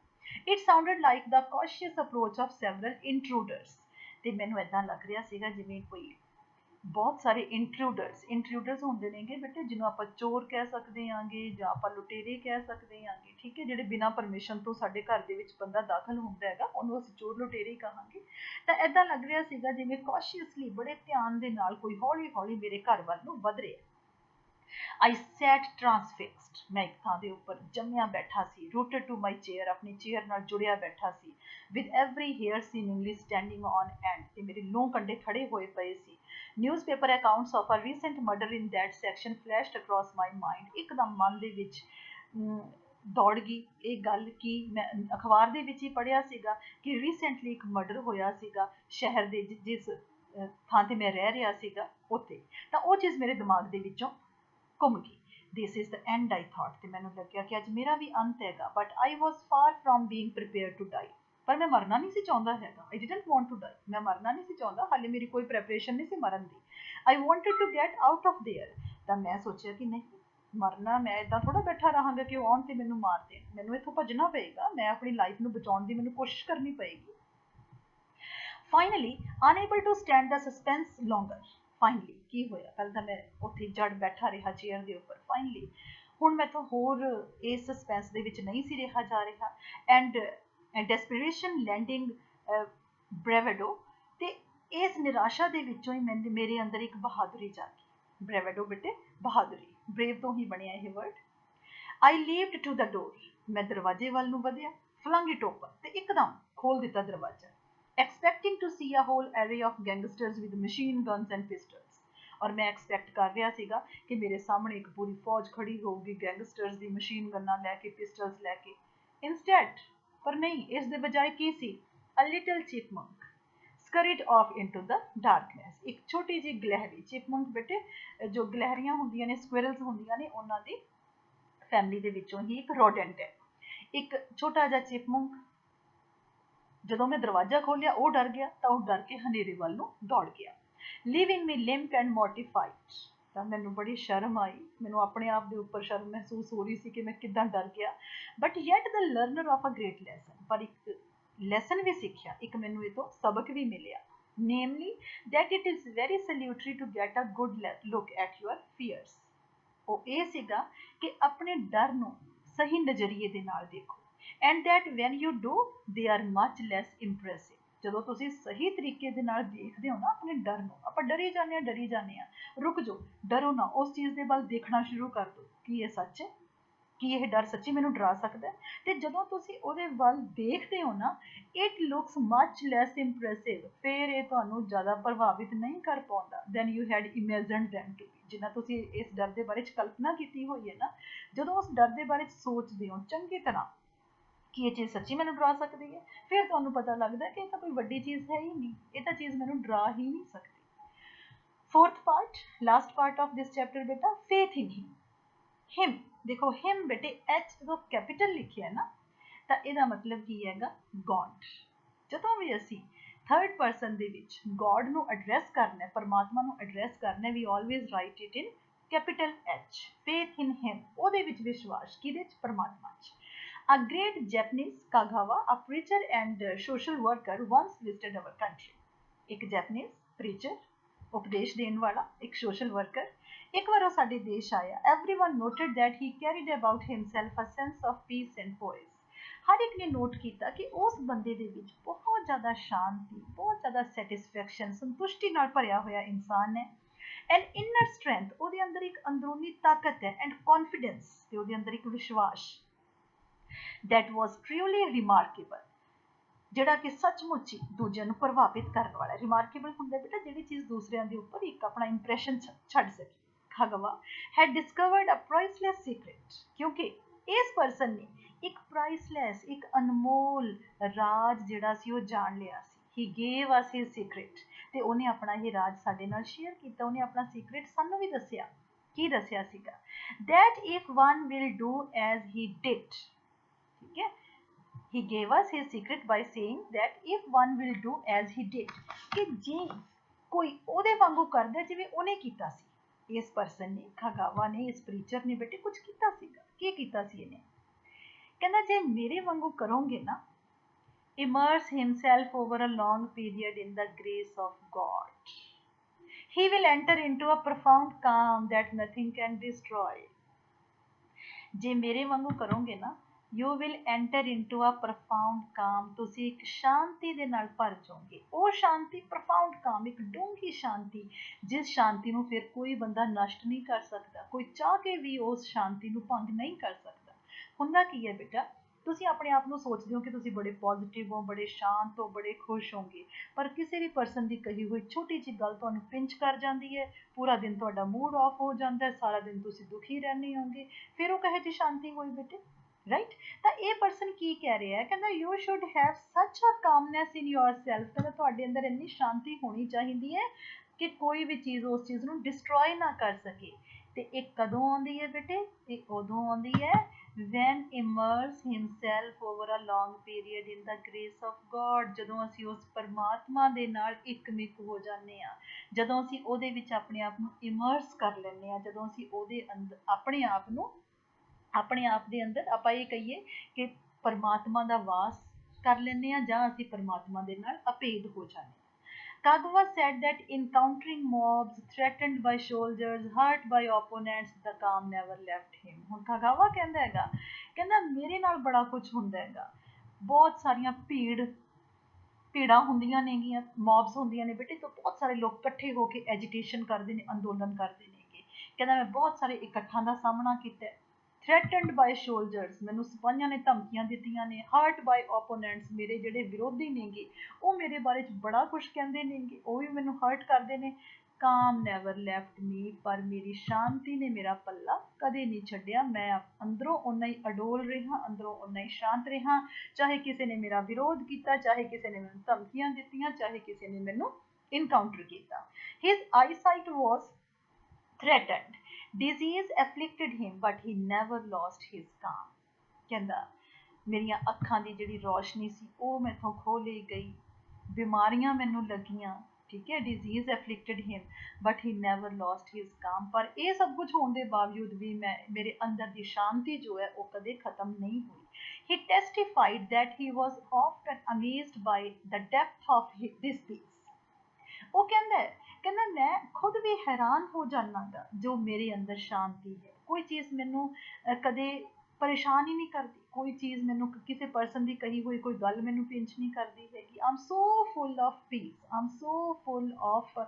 It sounded like the cautious approach of several intruders. ਤੇ ਮੈਨੂੰ ਇੱਦਾਂ ਲੱਗ ਰਿਹਾ ਸੀਗਾ ਜਿਵੇਂ ਕੋਈ ਬਹੁਤ ਸਾਰੇ ਇੰਟਰੂਡਰਸ ਹੁੰਦੇ ਨੇਗੇ ਬੇਟੇ, ਜਿਹਨੂੰ ਆਪਾਂ ਚੋਰ ਕਹਿ ਸਕਦੇ ਆਂਗੇ ਜਾਂ ਆਪਾਂ ਲੁਟੇਰੇ ਕਹਿ ਸਕਦੇ ਆਂਗੇ, ਠੀਕ ਹੈ, ਜਿਹੜੇ ਬਿਨਾਂ ਪਰਮਿਸ਼ਨ ਤੋਂ ਸਾਡੇ ਘਰ ਦੇ ਵਿੱਚ ਬੰਦਾ ਦਾਖਲ ਹੁੰਦਾ ਹੈਗਾ ਉਹਨੂੰ ਅਸੀਂ ਚੋਰ ਲੁਟੇਰੇ ਕਹਾਂਗੇ। ਤਾਂ ਇੱਦਾਂ ਲੱਗ ਰਿਹਾ ਸੀਗਾ ਜਿਵੇਂ ਕੌਸ਼ੀਅਸਲੀ ਬੜੇ ਧਿਆਨ ਦੇ ਨਾਲ ਕੋਈ ਹੌਲੀ ਹੌਲੀ ਮੇਰੇ ਘਰ ਵੱਲ ਨੂੰ ਵਧ ਰਿਹਾ। I sat transfixed, ਮੈਂ ਇੱਕ ਥਾਂ ਦੇ ਉੱਪਰ ਜੰਮਿਆ ਬੈਠਾ ਸੀ, rooted to my chair, ਆਪਣੀ ਚੇਅਰ ਨਾਲ ਜੁੜਿਆ ਬੈਠਾ ਸੀ, with every hair seemingly standing on end, ਤੇ ਮੇਰੇ ਨੌ ਕੰਡੇ ਖੜੇ ਹੋਏ ਪਏ ਸੀ। Newspaper accounts of a recent murder in that section flashed across my mind, ਇੱਕਦਮ ਮਨ ਦੇ ਵਿੱਚ ਦੌੜ ਗਈ ਇਹ ਗੱਲ ਕਿ ਮੈਂ ਅਖਬਾਰ ਦੇ ਵਿੱਚ ਹੀ ਪੜ੍ਹਿਆ ਸੀਗਾ ਕਿ ਰੀਸੈਂਟਲੀ ਇੱਕ ਮਰਡਰ ਹੋਇਆ ਸੀਗਾ ਸ਼ਹਿਰ ਦੇ ਜਿਸ ਥਾਂ ਤੇ ਮੈਂ ਰਹਿ ਰਿਹਾ ਸੀਗਾ ਉੱਥੇ। ਤਾਂ ਉਹ ਚੀਜ਼ ਮੇਰੇ ਦਿਮਾਗ ਦੇ ਵਿੱਚੋਂ ਘੁੰਮ ਗਈ। This is the end I thought, ਤੇ ਮੈਨੂੰ ਲੱਗਿਆ ਕਿ ਅੱਜ ਮੇਰਾ ਵੀ ਅੰਤ ਹੈਗਾ। But I was far from being prepared to die, ਪਰ ਮੈਂ ਮਰਨਾ ਨਹੀਂ ਸੀ ਚਾਹੁੰਦਾ ਹੈਗਾ। I didn't want to die, ਮੈਂ ਮਰਨਾ ਨਹੀਂ ਸੀ ਚਾਹੁੰਦਾ, ਹਾਲੇ ਮੇਰੀ ਕੋਈ ਪ੍ਰੈਪਰੇਸ਼ਨ ਨਹੀਂ ਸੀ ਮਰਨ ਦੀ। I wanted to get out of there, ਤਾਂ ਮੈਂ ਸੋਚਿਆ ਕਿ ਨਹੀਂ ਮਰਨਾ, ਮੈਂ ਇੱਦਾਂ ਥੋੜ੍ਹਾ ਬੈਠਾ ਰਹਾਂਗਾ ਕਿ ਉਹ ਆਉਣ ਤੇ ਮੈਨੂੰ ਮਾਰ ਦੇਣ, ਮੈਨੂੰ ਇੱਥੋਂ ਭੱਜਣਾ ਪਏਗਾ, ਮੈਂ ਆਪਣੀ ਲਾਈਫ ਨੂੰ ਬਚਾਉਣ ਦੀ ਮੈਨੂੰ ਕੋਸ਼ਿਸ਼ ਕਰਨੀ ਪਏਗੀ। Finally unable to stand the suspense longer, finally ਕੀ ਹੋਇਆ, ਪਹਿਲਾਂ ਤਾਂ ਮੈਂ ਉੱਥੇ ਜੜ ਬੈਠਾ ਰਿਹਾ ਚੇਅਰ ਦੇ ਉੱਪਰ, ਫਾਈਨਲੀ ਹੁਣ ਮੈਥੋਂ ਹੋਰ ਇਸ ਸਸਪੈਂਸ ਦੇ ਵਿੱਚ ਨਹੀਂ ਸੀ ਰਿਹਾ ਜਾ ਰਿਹਾ। ਐਂਡ ਡੈਸਪੀਰੇਸ਼ਨ ਲੈਂਡਿੰਗ ਬ੍ਰੈਵਡੋ, ਤੇ ਇਸ ਨਿਰਾਸ਼ਾ ਦੇ ਵਿੱਚੋਂ ਹੀ ਮੇਰੇ ਅੰਦਰ ਇੱਕ ਬਹਾਦੁਰੀ ਜਾਗੀ। ਬ੍ਰੈਵਡੋ ਬੇਟੇ ਬਹਾਦੁਰੀ, ਬ੍ਰੇਵ ਤੋਂ ਹੀ ਬਣਿਆ ਇਹ ਵਰਡ। ਆਈ ਲੀਵਡ ਟੂ ਦ ਡੋਰ, ਮੈਂ ਦਰਵਾਜ਼ੇ ਵੱਲ ਨੂੰ ਵਧਿਆ, ਫਲੰਗ ਇਟ ਓਪਨ, ਤੇ ਇੱਕਦਮ ਖੋਲ ਦਿੱਤਾ ਦਰਵਾਜ਼ਾ। expecting to see a whole array of gangsters with machine guns and pistols, ਔਰ ਮੈਂ ਐਕਸਪੈਕਟ ਕਰ ਰਿਹਾ ਸੀਗਾ ਕਿ ਮੇਰੇ ਸਾਹਮਣੇ ਇੱਕ ਪੂਰੀ ਫੌਜ ਖੜੀ ਹੋਊਗੀ ਗੈਂਗਸਟਰਸ ਦੀ ਮਸ਼ੀਨ ਗੰਨਾਂ ਲੈ ਕੇ, ਪਿਸਟਲਸ ਲੈ ਕੇ। ਇੰਸਟੈਡ, ਪਰ ਨਹੀਂ, ਇਸ ਦੇ ਬਜਾਏ ਕੀ ਸੀ, a little chipmunk scurried off into the darkness, ਇੱਕ ਛੋਟੀ ਜਿਹੀ ਗਲਹਿਰੀ। ਚਿਪਮੰਕ ਬੇਟੇ ਜੋ ਗਲਹਿਰੀਆਂ ਹੁੰਦੀਆਂ ਨੇ, ਸਕੁਇਰਲਸ ਹੁੰਦੀਆਂ ਨੇ, ਉਹਨਾਂ ਦੀ ਫੈਮਿਲੀ ਦੇ ਵਿੱਚੋਂ ਹੀ ਇੱਕ ਰੋਡੈਂਟ ਹੈ। ਇੱਕ ਛੋਟਾ ਜਿਹਾ ਚਿਪਮੰਕ, ਜਦੋਂ ਮੈਂ ਦਰਵਾਜ਼ਾ ਖੋਲ੍ਹਿਆ ਉਹ ਡਰ ਗਿਆ, ਤਾਂ ਉਹ ਡਰ ਕੇ ਹਨੇਰੇ ਵੱਲ ਨੂੰ ਦੌੜ ਗਿਆ। ਲੀਵਿੰਗ ਮੀ ਲਿੰਪ ਐਂਡ ਮੋਰਟੀਫਾਈਡ, ਤਾਂ ਮੈਨੂੰ ਬੜੀ ਸ਼ਰਮ ਆਈ, ਮੈਨੂੰ ਆਪਣੇ ਆਪ ਦੇ ਉੱਪਰ ਸ਼ਰਮ ਮਹਿਸੂਸ ਹੋ ਰਹੀ ਸੀ ਕਿ ਮੈਂ ਕਿੱਦਾਂ ਡਰ ਗਿਆ। But yet the learner of a great lesson, ਪਰ ਇੱਕ ਲੈਸਨ ਵੀ ਸਿੱਖਿਆ, ਇੱਕ ਮੈਨੂੰ ਇਹ ਤੋਂ ਸਬਕ ਵੀ ਮਿਲਿਆ। Namely that it is very salutary to get a good look at your fears, ਉਹ ਇਹ ਸੀਗਾ ਕਿ ਆਪਣੇ ਡਰ ਨੂੰ ਸਹੀ ਨਜ਼ਰੀਏ ਦੇ ਨਾਲ ਦੇਖੋ। And that when you do they are much less impressive, ਜਦੋਂ ਤੁਸੀਂ ਸਹੀ ਤਰੀਕੇ ਦੇ ਨਾਲ ਦੇਖਦੇ ਹੋ ਨਾ ਆਪਣੇ ਡਰ ਨੂੰ, ਆਪਾਂ ਡਰੀ ਜਾਂਦੇ ਹਾਂ, ਰੁਕ ਜਾਓ, ਡਰੋ ਨਾ, ਉਸ ਚੀਜ਼ ਦੇ ਵੱਲ ਦੇਖਣਾ ਸ਼ੁਰੂ ਕਰ ਦਿਓ, ਕੀ ਇਹ ਸੱਚ ਹੈ, ਕੀ ਇਹ ਡਰ ਸੱਚੀ ਮੈਨੂੰ ਡਰਾ ਸਕਦਾ ਹੈ। ਤੇ ਜਦੋਂ ਤੁਸੀਂ ਉਹਦੇ ਵੱਲ ਦੇਖਦੇ ਹੋ ਨਾ, it looks much less impressive, ਫਿਰ ਇਹ ਤੁਹਾਨੂੰ ਜ਼ਿਆਦਾ ਪ੍ਰਭਾਵਿਤ ਨਹੀਂ ਕਰ ਪਾਉਂਦਾ than you had imagined them to be, ਜਿੰਨਾ ਤੁਸੀਂ ਇਸ ਡਰ ਦੇ ਬਾਰੇ 'ਚ ਕਲਪਨਾ ਕੀਤੀ ਹੋਈ ਹੈ ਨਾ। ਜਦੋਂ ਉਸ ਡਰ ਦੇ ਬਾਰੇ 'ਚ ਸੋਚਦੇ ਹੋ ਚੰਗੀ ਤਰ੍ਹਾਂ ਕਿ ਇਹ ਚੀਜ਼ ਸੱਚੀ ਮੈਨੂੰ ਡਰਾ ਸਕਦੀ ਹੈ, ਫਿਰ ਤੁਹਾਨੂੰ ਪਤਾ ਲੱਗਦਾ ਕਿ ਇਹ ਤਾਂ ਕੋਈ ਵੱਡੀ ਚੀਜ਼ ਹੈ ਹੀ ਨਹੀਂ, ਇਹ ਤਾਂ ਚੀਜ਼ ਮੈਨੂੰ ਡਰਾ ਹੀ ਨਹੀਂ ਸਕਦੀ। Fourth part, last part of this chapter ਬੇਟਾ, ਫੇਥ ਇਨ ਹਿਮ। ਹਿਮ ਦੇਖੋ, ਹਿਮ ਬੇਟੇ ਐਚ ਜਦੋਂ ਕੈਪੀਟਲ ਲਿਖਿਆ ਨਾ, ਤਾਂ ਇਹਦਾ ਮਤਲਬ ਕੀ ਹੈਗਾ, ਗॉड। ਜਦੋਂ ਵੀ ਅਸੀਂ ਥਰਡ ਪਰਸਨ ਦੇ ਵਿੱਚ ਗॉड ਨੂੰ ਐਡਰੈਸ ਕਰਨਾ, ਪਰਮਾਤਮਾ ਨੂੰ ਐਡਰੈਸ ਕਰਨਾ, we always write it in capital H, faith in him, ਉਹਦੇ ਵਿੱਚ ਵਿਸ਼ਵਾਸ, ਕਿਹਦੇ ਚ? ਪਰਮਾਤਮਾ ਚ। A great Japanese Kagawa, a preacher and social worker, once visited our country. ਇੱਕ Japanese preacher, ਉਪਦੇਸ਼ ਦੇਣ ਵਾਲਾ, ਇੱਕ social worker, ਇੱਕ ਵਾਰ ਉਹ ਸਾਡੇ ਦੇਸ਼ ਆਇਆ। Everyone noted that he carried about himself a sense of peace and poise. ਹਰ ਇੱਕ ਨੇ ਨੋਟ ਕੀਤਾ ਕਿ ਉਸ ਬੰਦੇ ਦੇ ਵਿੱਚ ਬਹੁਤ ਜ਼ਿਆਦਾ ਸ਼ਾਂਤੀ, ਬਹੁਤ ਜ਼ਿਆਦਾ ਸੈਟਿਸਫੈਕਸ਼ਨ, ਸੰਤੁਸ਼ਟੀ ਨਾਲ ਭਰਿਆ ਹੋਇਆ ਇਨਸਾਨ ਹੈ। ਐਂਡ ਇਨਰ ਸਟਰੈਂਥ, ਉਹਦੇ ਅੰਦਰ ਇੱਕ ਅੰਦਰੂਨੀ ਤਾਕਤ ਹੈ, ਐਂਡ ਕੌਨਫੀਡੈਂਸ, ਤੇ ਉਹਦੇ ਅੰਦਰ ਇੱਕ ਵਿਸ਼ਵਾਸ, that was truly remarkable, ਜਿਹੜਾ ਕਿ ਸੱਚਮੁੱਚ ਹੀ ਦੂਜਿਆਂ ਨੂੰ ਪ੍ਰਭਾਵਿਤ ਕਰਨ ਵਾਲਾ। ਰਿਮਾਰਕੇਬਲ ਹੁੰਦਾ ਬੇਟਾ ਜਿਹੜੀ ਚੀਜ਼ ਦੂਸਰਿਆਂ ਦੇ ਉੱਪਰ ਇੱਕ ਆਪਣਾ ਇੰਪ੍ਰੈਸ਼ਨ ਛੱਡ ਸਕੇ। Kagawa had discovered a priceless secret, ਕਿਉਂਕਿ ਇਸ ਪਰਸਨ ਨੇ ਇੱਕ ਪ੍ਰਾਈਸਲੈਸ, ਇੱਕ ਅਨਮੋਲ ਰਾਜ ਜਿਹੜਾ ਸੀ ਉਹ ਜਾਣ ਲਿਆ ਸੀ। He gave us his secret, ਤੇ ਉਹਨੇ ਆਪਣਾ ਇਹ ਰਾਜ ਸਾਡੇ ਨਾਲ ਸ਼ੇਅਰ ਕੀਤਾ। ਉਹਨੇ ਆਪਣਾ ਸੀਕ੍ਰੇਟ ਸਾਨੂੰ ਵੀ ਦੱਸਿਆ। ਕੀ ਦੱਸਿਆ ਸੀਗਾ? That if one will do as he did, ਠੀਕ ਹੈ, he gave us his secret by saying that if one will do as he did, ਕਿ ਜੇ ਕੋਈ ਉਹਦੇ ਵਾਂਗੂ ਕਰਦਾ ਜਿਵੇਂ ਉਹਨੇ ਕੀਤਾ ਸੀ। ਇਸ ਪਰਸਨ ਨੇ, ਖਾਗਾਵਾ ਨੇ, ਇਸ ਪ੍ਰੀਚਰ ਨੇ ਬੇਟੇ ਕੁਝ ਕੀਤਾ ਸੀਗਾ। ਕੀ ਕੀਤਾ ਸੀ ਇਹਨੇ? ਕਹਿੰਦਾ ਜੇ ਮੇਰੇ ਵਾਂਗੂ ਕਰੋਗੇ ਨਾ, immerse himself over a long period in the grace of God, he will enter into a profound calm that nothing can destroy. ਜੇ ਮੇਰੇ ਵਾਂਗੂ ਕਰੋਗੇ ਨਾ, you will enter into a profound calm, ਤੁਸੀਂ ਇੱਕ ਸ਼ਾਂਤੀ ਦੇ ਨਾਲ ਭਰ ਜਾਓਗੇ। ਉਹ ਸ਼ਾਂਤੀ profound calm, ਇੱਕ ਡੂੰਘੀ ਸ਼ਾਂਤੀ, ਜਿਸ ਸ਼ਾਂਤੀ ਨੂੰ ਫਿਰ ਕੋਈ ਬੰਦਾ ਨਸ਼ਟ ਨਹੀਂ ਕਰ ਸਕਦਾ, ਕੋਈ ਚਾਹ ਕੇ ਵੀ ਉਸ ਸ਼ਾਂਤੀ ਨੂੰ ਭੰਗ ਨਹੀਂ ਕਰ ਸਕਦਾ। ਹੁੰਦਾ ਕੀ ਹੈ ਬੇਟਾ, ਤੁਸੀਂ ਆਪਣੇ ਆਪ ਨੂੰ ਸੋਚਦੇ ਹੋ ਕਿ ਤੁਸੀਂ ਬੜੇ ਪੋਜ਼ਿਟਿਵ ਹੋ, ਬੜੇ ਸ਼ਾਂਤ ਹੋ, ਬੜੇ ਖੁਸ਼ ਹੋਗੇ, ਪਰ ਕਿਸੇ ਵੀ ਪਰਸਨ ਦੀ ਕਹੀ ਹੋਈ ਛੋਟੀ ਜਿਹੀ ਗੱਲ ਤੁਹਾਨੂੰ ਪਿੰਚ ਕਰ ਜਾਂਦੀ ਹੈ, ਪੂਰਾ ਦਿਨ ਤੁਹਾਡਾ ਮੂਡ ਆਫ ਹੋ ਜਾਂਦਾ ਹੈ, ਸਾਰਾ ਦਿਨ ਤੁਸੀਂ ਦੁਖੀ ਰਹਿੰਦੇ ਹੋਗੇ, ਫਿਰ ਉਹ ਕਹੇ ਜੀ ਸ਼ਾਂਤੀ ਹੋਈ ਬੇਟੇ, ਰਾਈਟ? ਤਾਂ ਇਹ ਪਰਸਨ ਕੀ ਕਹਿ ਰਿਹਾ ਹੈ? ਕਹਿੰਦਾ ਯੂ ਸ਼ੁੱਡ ਹੈਵ ਸੱਚ ਅ ਕਾਮਨੈਸ ਇਨ ਯੋਰ ਸੈਲਫ, ਕਹਿੰਦਾ ਤੁਹਾਡੇ ਅੰਦਰ ਇੰਨੀ ਸ਼ਾਂਤੀ ਹੋਣੀ ਚਾਹੀਦੀ ਹੈ ਕਿ ਕੋਈ ਵੀ ਚੀਜ਼ ਉਸ ਚੀਜ਼ ਨੂੰ ਡਿਸਟਰੋਏ ਨਾ ਕਰ ਸਕੇ। ਤੇ ਇਹ ਕਦੋਂ ਆਉਂਦੀ ਹੈ ਬੇਟੇ? ਇਹ ਉਦੋਂ ਆਉਂਦੀ ਹੈ when immerse himself over a long period in the grace of God, ਜਦੋਂ ਅਸੀਂ ਉਸ ਪਰਮਾਤਮਾ ਦੇ ਨਾਲ ਇੱਕਮਿਕ ਹੋ ਜਾਂਦੇ ਹਾਂ, ਜਦੋਂ ਅਸੀਂ ਉਹਦੇ ਵਿੱਚ ਆਪਣੇ ਆਪ ਨੂੰ ਇਮਰਸ ਕਰ ਲੈਂਦੇ ਹਾਂ, ਜਦੋਂ ਅਸੀਂ ਉਹਦੇ ਅੰਦਰ ਆਪਣੇ ਆਪ ਦੇ ਅੰਦਰ ਆਪਾਂ ਇਹ ਕਹੀਏ ਕਿ ਪਰਮਾਤਮਾ ਦਾ ਵਾਸ ਕਰ ਲੈਂਦੇ ਹਾਂ, ਜਾਂ ਅਸੀਂ ਪਰਮਾਤਮਾ ਦੇ ਨਾਲ ਅਭੇਦ ਹੋ ਜਾਂਦੇ ਹਾਂ। Kagawa said that encountering mobs, threatened by soldiers, hurt by opponents, the calm never left him. ਹੁਣ Kagawa ਕਹਿੰਦਾ ਹੈਗਾ, ਕਹਿੰਦਾ ਮੇਰੇ ਨਾਲ ਬੜਾ ਕੁਝ ਹੁੰਦਾ ਹੈਗਾ, ਬਹੁਤ ਸਾਰੀਆਂ ਭੀੜਾਂ ਹੁੰਦੀਆਂ ਨੇਗੀਆਂ, ਮੌਬਸ ਹੁੰਦੀਆਂ ਨੇ ਬੇਟੇ, ਤਾਂ ਬਹੁਤ ਸਾਰੇ ਲੋਕ ਇਕੱਠੇ ਹੋ ਕੇ ਐਜੀਟੇਸ਼ਨ ਕਰਦੇ ਨੇ, ਅੰਦੋਲਨ ਕਰਦੇ ਨੇਗੇ। ਕਹਿੰਦਾ ਮੈਂ ਬਹੁਤ ਸਾਰੇ ਇਕੱਠਾਂ ਦਾ ਸਾਹਮਣਾ ਕੀਤਾ। ਥ੍ਰੈਟਨਡ ਬਾਈ ਸ਼ੋਲਜਰਸ, ਮੈਨੂੰ ਸਿਪਾਹੀਆਂ ਨੇ ਧਮਕੀਆਂ ਦਿੱਤੀਆਂ ਨੇ। ਹਰਟ ਬਾਈ ਓਪੋਨੈਂਟਸ, ਮੇਰੇ ਜਿਹੜੇ ਵਿਰੋਧੀ ਨੇਗੇ ਉਹ ਮੇਰੇ ਬਾਰੇ 'ਚ ਬੜਾ ਕੁਛ ਕਹਿੰਦੇ ਨੇਗੇ, ਉਹ ਵੀ ਮੈਨੂੰ ਹਰਟ ਕਰਦੇ ਨੇ। ਕਾਮ ਨੈਵਰ ਲੈਫਟ ਮੀ, ਪਰ ਮੇਰੀ ਸ਼ਾਂਤੀ ਨੇ ਮੇਰਾ ਪੱਲਾ ਕਦੇ ਨਹੀਂ ਛੱਡਿਆ। ਮੈਂ ਅੰਦਰੋਂ ਓਨਾ ਹੀ ਅਡੋਲ ਰਿਹਾ, ਅੰਦਰੋਂ ਓਨਾ ਹੀ ਸ਼ਾਂਤ ਰਿਹਾ, ਚਾਹੇ ਕਿਸੇ ਨੇ ਮੇਰਾ ਵਿਰੋਧ ਕੀਤਾ, ਚਾਹੇ ਕਿਸੇ ਨੇ ਮੈਨੂੰ ਧਮਕੀਆਂ ਦਿੱਤੀਆਂ, ਚਾਹੇ ਕਿਸੇ ਨੇ ਮੈਨੂੰ ਇਨਕਾਊਂਟਰ ਕੀਤਾ। His eyesight was threatened, disease afflicted him, but he never lost his calm. ਕਹਿੰਦਾ ਮੇਰੀਆਂ ਅੱਖਾਂ ਦੀ ਜਿਹੜੀ ਰੋਸ਼ਨੀ ਸੀ ਉਹ ਮੈਥੋਂ ਖੋਹ ਲਈ ਗਈ, ਬਿਮਾਰੀਆਂ ਮੈਨੂੰ ਲੱਗੀਆਂ, ਠੀਕ ਹੈ, disease afflicted him, but he never lost his calm, ਪਰ ਇਹ ਸਭ ਕੁਝ ਹੋਣ ਦੇ ਬਾਵਜੂਦ ਵੀ ਮੇਰੇ ਅੰਦਰ ਦੀ ਸ਼ਾਂਤੀ ਜੋ ਹੈ ਉਹ ਕਦੇ ਖਤਮ ਨਹੀਂ ਹੋਈ। He testified that he was often amazed by the depth of this peace. ਉਹ ਕਹਿੰਦਾ ਮੈਂ ਖੁਦ ਵੀ ਹੈਰਾਨ ਹੋ ਜਾਣਾਗਾ ਜੋ ਮੇਰੇ ਅੰਦਰ ਸ਼ਾਂਤੀ ਹੈ। ਕੋਈ ਚੀਜ਼ ਮੈਨੂੰ ਕਦੇ ਪਰੇਸ਼ਾਨ ਹੀ ਨਹੀਂ ਕਰਦੀ, ਕੋਈ ਚੀਜ਼ ਮੈਨੂੰ ਕਿਸੇ ਪਰਸਨ ਦੀ ਕਹੀ ਹੋਈ ਕੋਈ ਗੱਲ ਮੈਨੂੰ ਪਿੰਚ ਨਹੀਂ ਕਰਦੀ ਹੈਗੀ। I'm so full of peace, I'm so full of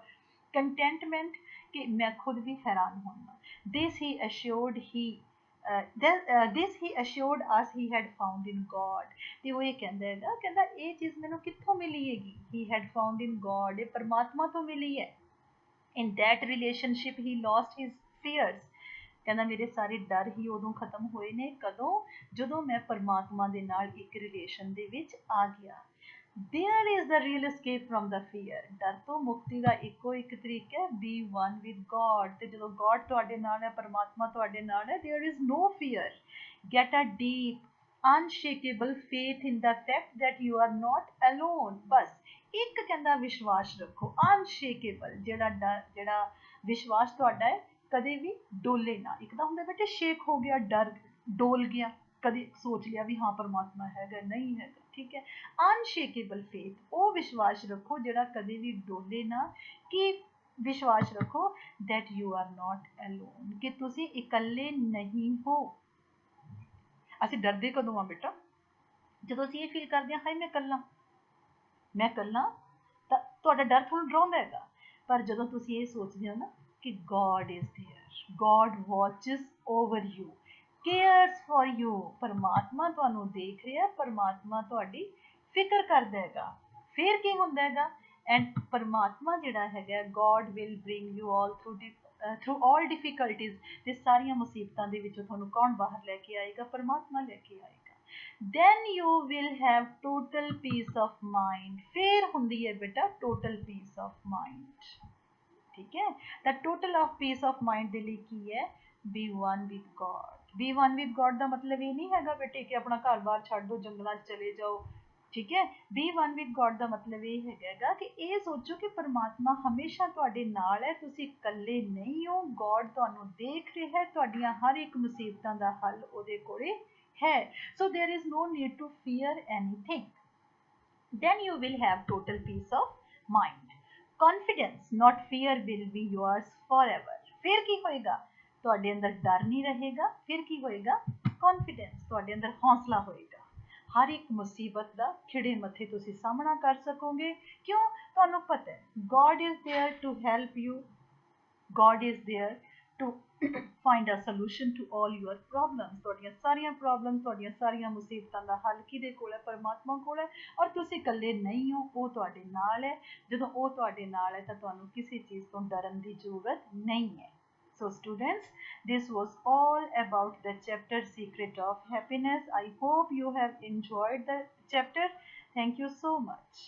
contentment ਕਿ ਮੈਂ ਖੁਦ ਵੀ ਹੈਰਾਨ ਹੋਣਾ। This he assured us he had found in God. ਤੇ ਉਹ ਇਹ ਕਹਿੰਦਾ ਹੈਗਾ, ਕਹਿੰਦਾ ਇਹ ਚੀਜ਼ ਮੈਨੂੰ ਕਿੱਥੋਂ ਮਿਲੀ ਹੈਗੀ? He had found in God, ਇਹ ਪਰਮਾਤਮਾ ਤੋਂ ਮਿਲੀ ਹੈ। In that relationship he lost his fears. ਕਹਿੰਦਾ ਮੇਰੇ ਸਾਰੇ ਡਰ ਹੀ ਉਦੋਂ ਖਤਮ ਹੋਏ ਨੇ। ਕਦੋਂ? ਜਦੋਂ ਮੈਂ ਪਰਮਾਤਮਾ ਦੇ ਨਾਲ ਇੱਕ ਰਿਲੇਸ਼ਨ ਦੇ ਵਿੱਚ ਆ ਗਿਆ। There is the real escape from the fear. ਡਰ ਤੋਂ ਮੁਕਤੀ ਦਾ ਇੱਕੋ ਇੱਕ ਤਰੀਕਾ ਹੈ, be one with God. ਤੇ ਜਦੋਂ God ਤੁਹਾਡੇ ਨਾਲ ਹੈ, ਪਰਮਾਤਮਾ ਤੁਹਾਡੇ ਨਾਲ ਹੈ, there is no fear. Get a deep, unshakable faith in the fact that you are not alone. ਬਸ ਇੱਕ ਕਹਿੰਦਾ ਵਿਸ਼ਵਾਸ ਰੱਖੋ, unshakable, ਜਿਹੜਾ ਵਿਸ਼ਵਾਸ ਤੁਹਾਡਾ ਹੈ ਕਦੇ ਵੀ ਡੋਲੇ ਨਾ। ਇੱਕ ਤਾਂ ਹੁੰਦਾ ਬੇਟੇ ਸ਼ੇਕ ਹੋ ਗਿਆ, ਡਰ ਡੋਲ ਗਿਆ, ਕਦੇ ਸੋਚ ਲਿਆ ਵੀ ਹਾਂ ਪਰਮਾਤਮਾ ਹੈਗਾ, ਨਹੀਂ ਹੈਗਾ, ਠੀਕ ਹੈ। ਅਨਸ਼ੇਕੇਬਲ ਫੇਥ, ਉਹ ਵਿਸ਼ਵਾਸ ਰੱਖੋ ਜਿਹੜਾ ਕਦੇ ਵੀ ਡੋਲੇ ਨਾ। ਕਿ ਵਿਸ਼ਵਾਸ ਰੱਖੋ that you are not alone, ਕਿ ਤੁਸੀਂ ਇਕੱਲੇ ਨਹੀਂ ਹੋ। ਅਸੀਂ ਡਰਦੇ ਕਦੋਂ ਆ ਬੇਟਾ? ਜਦੋਂ ਅਸੀਂ ਇਹ ਫੀਲ ਕਰਦੇ ਹਾਂ ਹਾਏ ਮੈਂ ਇਕੱਲਾ, ਮੈਂ ਇਕੱਲਾ, ਤਾਂ ਤੁਹਾਡਾ ਡਰ ਤੁਹਾਨੂੰ ਡਰਾਉਂਦਾ ਹੈਗਾ। ਪਰ ਜਦੋਂ ਤੁਸੀਂ ਇਹ ਸੋਚਦੇ ਹੋ ਨਾ ਕਿ God is there, God watches over you, cares for you, ਪਰਮਾਤਮਾ ਤੁਹਾਨੂੰ ਦੇਖ ਰਿਹਾ, ਪਰਮਾਤਮਾ ਤੁਹਾਡੀ ਫਿਕਰ ਕਰਦਾ ਹੈਗਾ, ਫਿਰ ਕੀ ਹੁੰਦਾ ਹੈਗਾ? ਐਂਡ ਪਰਮਾਤਮਾ ਜਿਹੜਾ ਹੈਗਾ God will bring you all through all difficulties, ਤੇ ਸਾਰੀਆਂ ਮੁਸੀਬਤਾਂ ਦੇ ਵਿੱਚੋਂ ਤੁਹਾਨੂੰ ਕੌਣ ਬਾਹਰ ਲੈ ਕੇ ਆਏਗਾ? ਪਰਮਾਤਮਾ ਲੈ ਕੇ ਆਏਗਾ। then you will have total peace of mind, ਫਿਰ ਹੁੰਦੀ ਹੈ ਬੇਟਾ total peace of mind, ਠੀਕ ਹੈ। ਤਾਂ total of peace of mind ਦੇ ਲਈ ਕੀ ਹੈ? be one with God, be one with God ਦਾ ਮਤਲਬ ਇਹ ਨਹੀਂ ਹੈਗਾ ਬੇਟੇ ਕਿ ਆਪਣਾ ਘਰ-ਬਾਰ ਛੱਡ ਦਿਓ, ਜੰਗਲਾਂ 'ਚ ਚਲੇ ਜਾਓ, ਠੀਕ ਹੈ। be one with God ਦਾ ਮਤਲਬ ਇਹ ਹੈਗਾ ਕਿ ਇਹ ਸੋਚੋ ਕਿ ਪਰਮਾਤਮਾ ਹਮੇਸ਼ਾ ਤੁਹਾਡੇ ਨਾਲ ਹੈ, ਤੁਸੀਂ ਇਕੱਲੇ ਨਹੀਂ ਹੋ। God ਤੁਹਾਨੂੰ ਦੇਖ ਰਿਹਾ ਹੈ, ਤੁਹਾਡੀਆਂ ਹਰ ਇੱਕ ਮੁਸੀਬਤਾਂ ਦਾ ਹੱਲ ਉਹਦੇ ਕੋਲੇ ਹੈ। so there is no need to fear anything, then you will have total peace of mind, confidence not fear will be yours forever, ਫਿਰ ਕੀ ਹੋਏਗਾ? ਤੁਹਾਡੇ ਅੰਦਰ ਡਰ ਨਹੀਂ ਰਹੇਗਾ, ਫਿਰ ਕੀ ਹੋਏਗਾ? confidence, ਤੁਹਾਡੇ ਅੰਦਰ ਹੌਸਲਾ ਹੋਏਗਾ, ਹਰ ਇੱਕ ਮੁਸੀਬਤ ਦਾ ਖਿੜੇ ਮੱਥੇ ਤੁਸੀਂ ਸਾਹਮਣਾ ਕਰ ਸਕੋਗੇ। ਕਿਉਂ? ਤੁਹਾਨੂੰ ਪਤਾ ਹੈ God is there to help you, God is there to find a solution to all your problems, ਤੁਹਾਡੀਆਂ ਸਾਰੀਆਂ ਪ੍ਰੋਬਲਮ, ਤੁਹਾਡੀਆਂ ਸਾਰੀਆਂ ਮੁਸੀਬਤਾਂ ਦਾ ਹੱਲ ਕਿਹਦੇ ਕੋਲ ਹੈ? ਪਰਮਾਤਮਾ ਕੋਲ ਹੈ। ਔਰ ਤੁਸੀਂ ਇਕੱਲੇ ਨਹੀਂ ਹੋ, ਉਹ ਤੁਹਾਡੇ ਨਾਲ ਹੈ। ਜਦੋਂ ਉਹ ਤੁਹਾਡੇ ਨਾਲ ਹੈ ਤਾਂ ਤੁਹਾਨੂੰ ਕਿਸੇ ਚੀਜ਼ ਤੋਂ ਡਰਨ ਦੀ ਜ਼ਰੂਰਤ ਨਹੀਂ ਹੈ। So students, this was all about the chapter Secret of Happiness. I hope you have enjoyed the chapter. Thank you so much.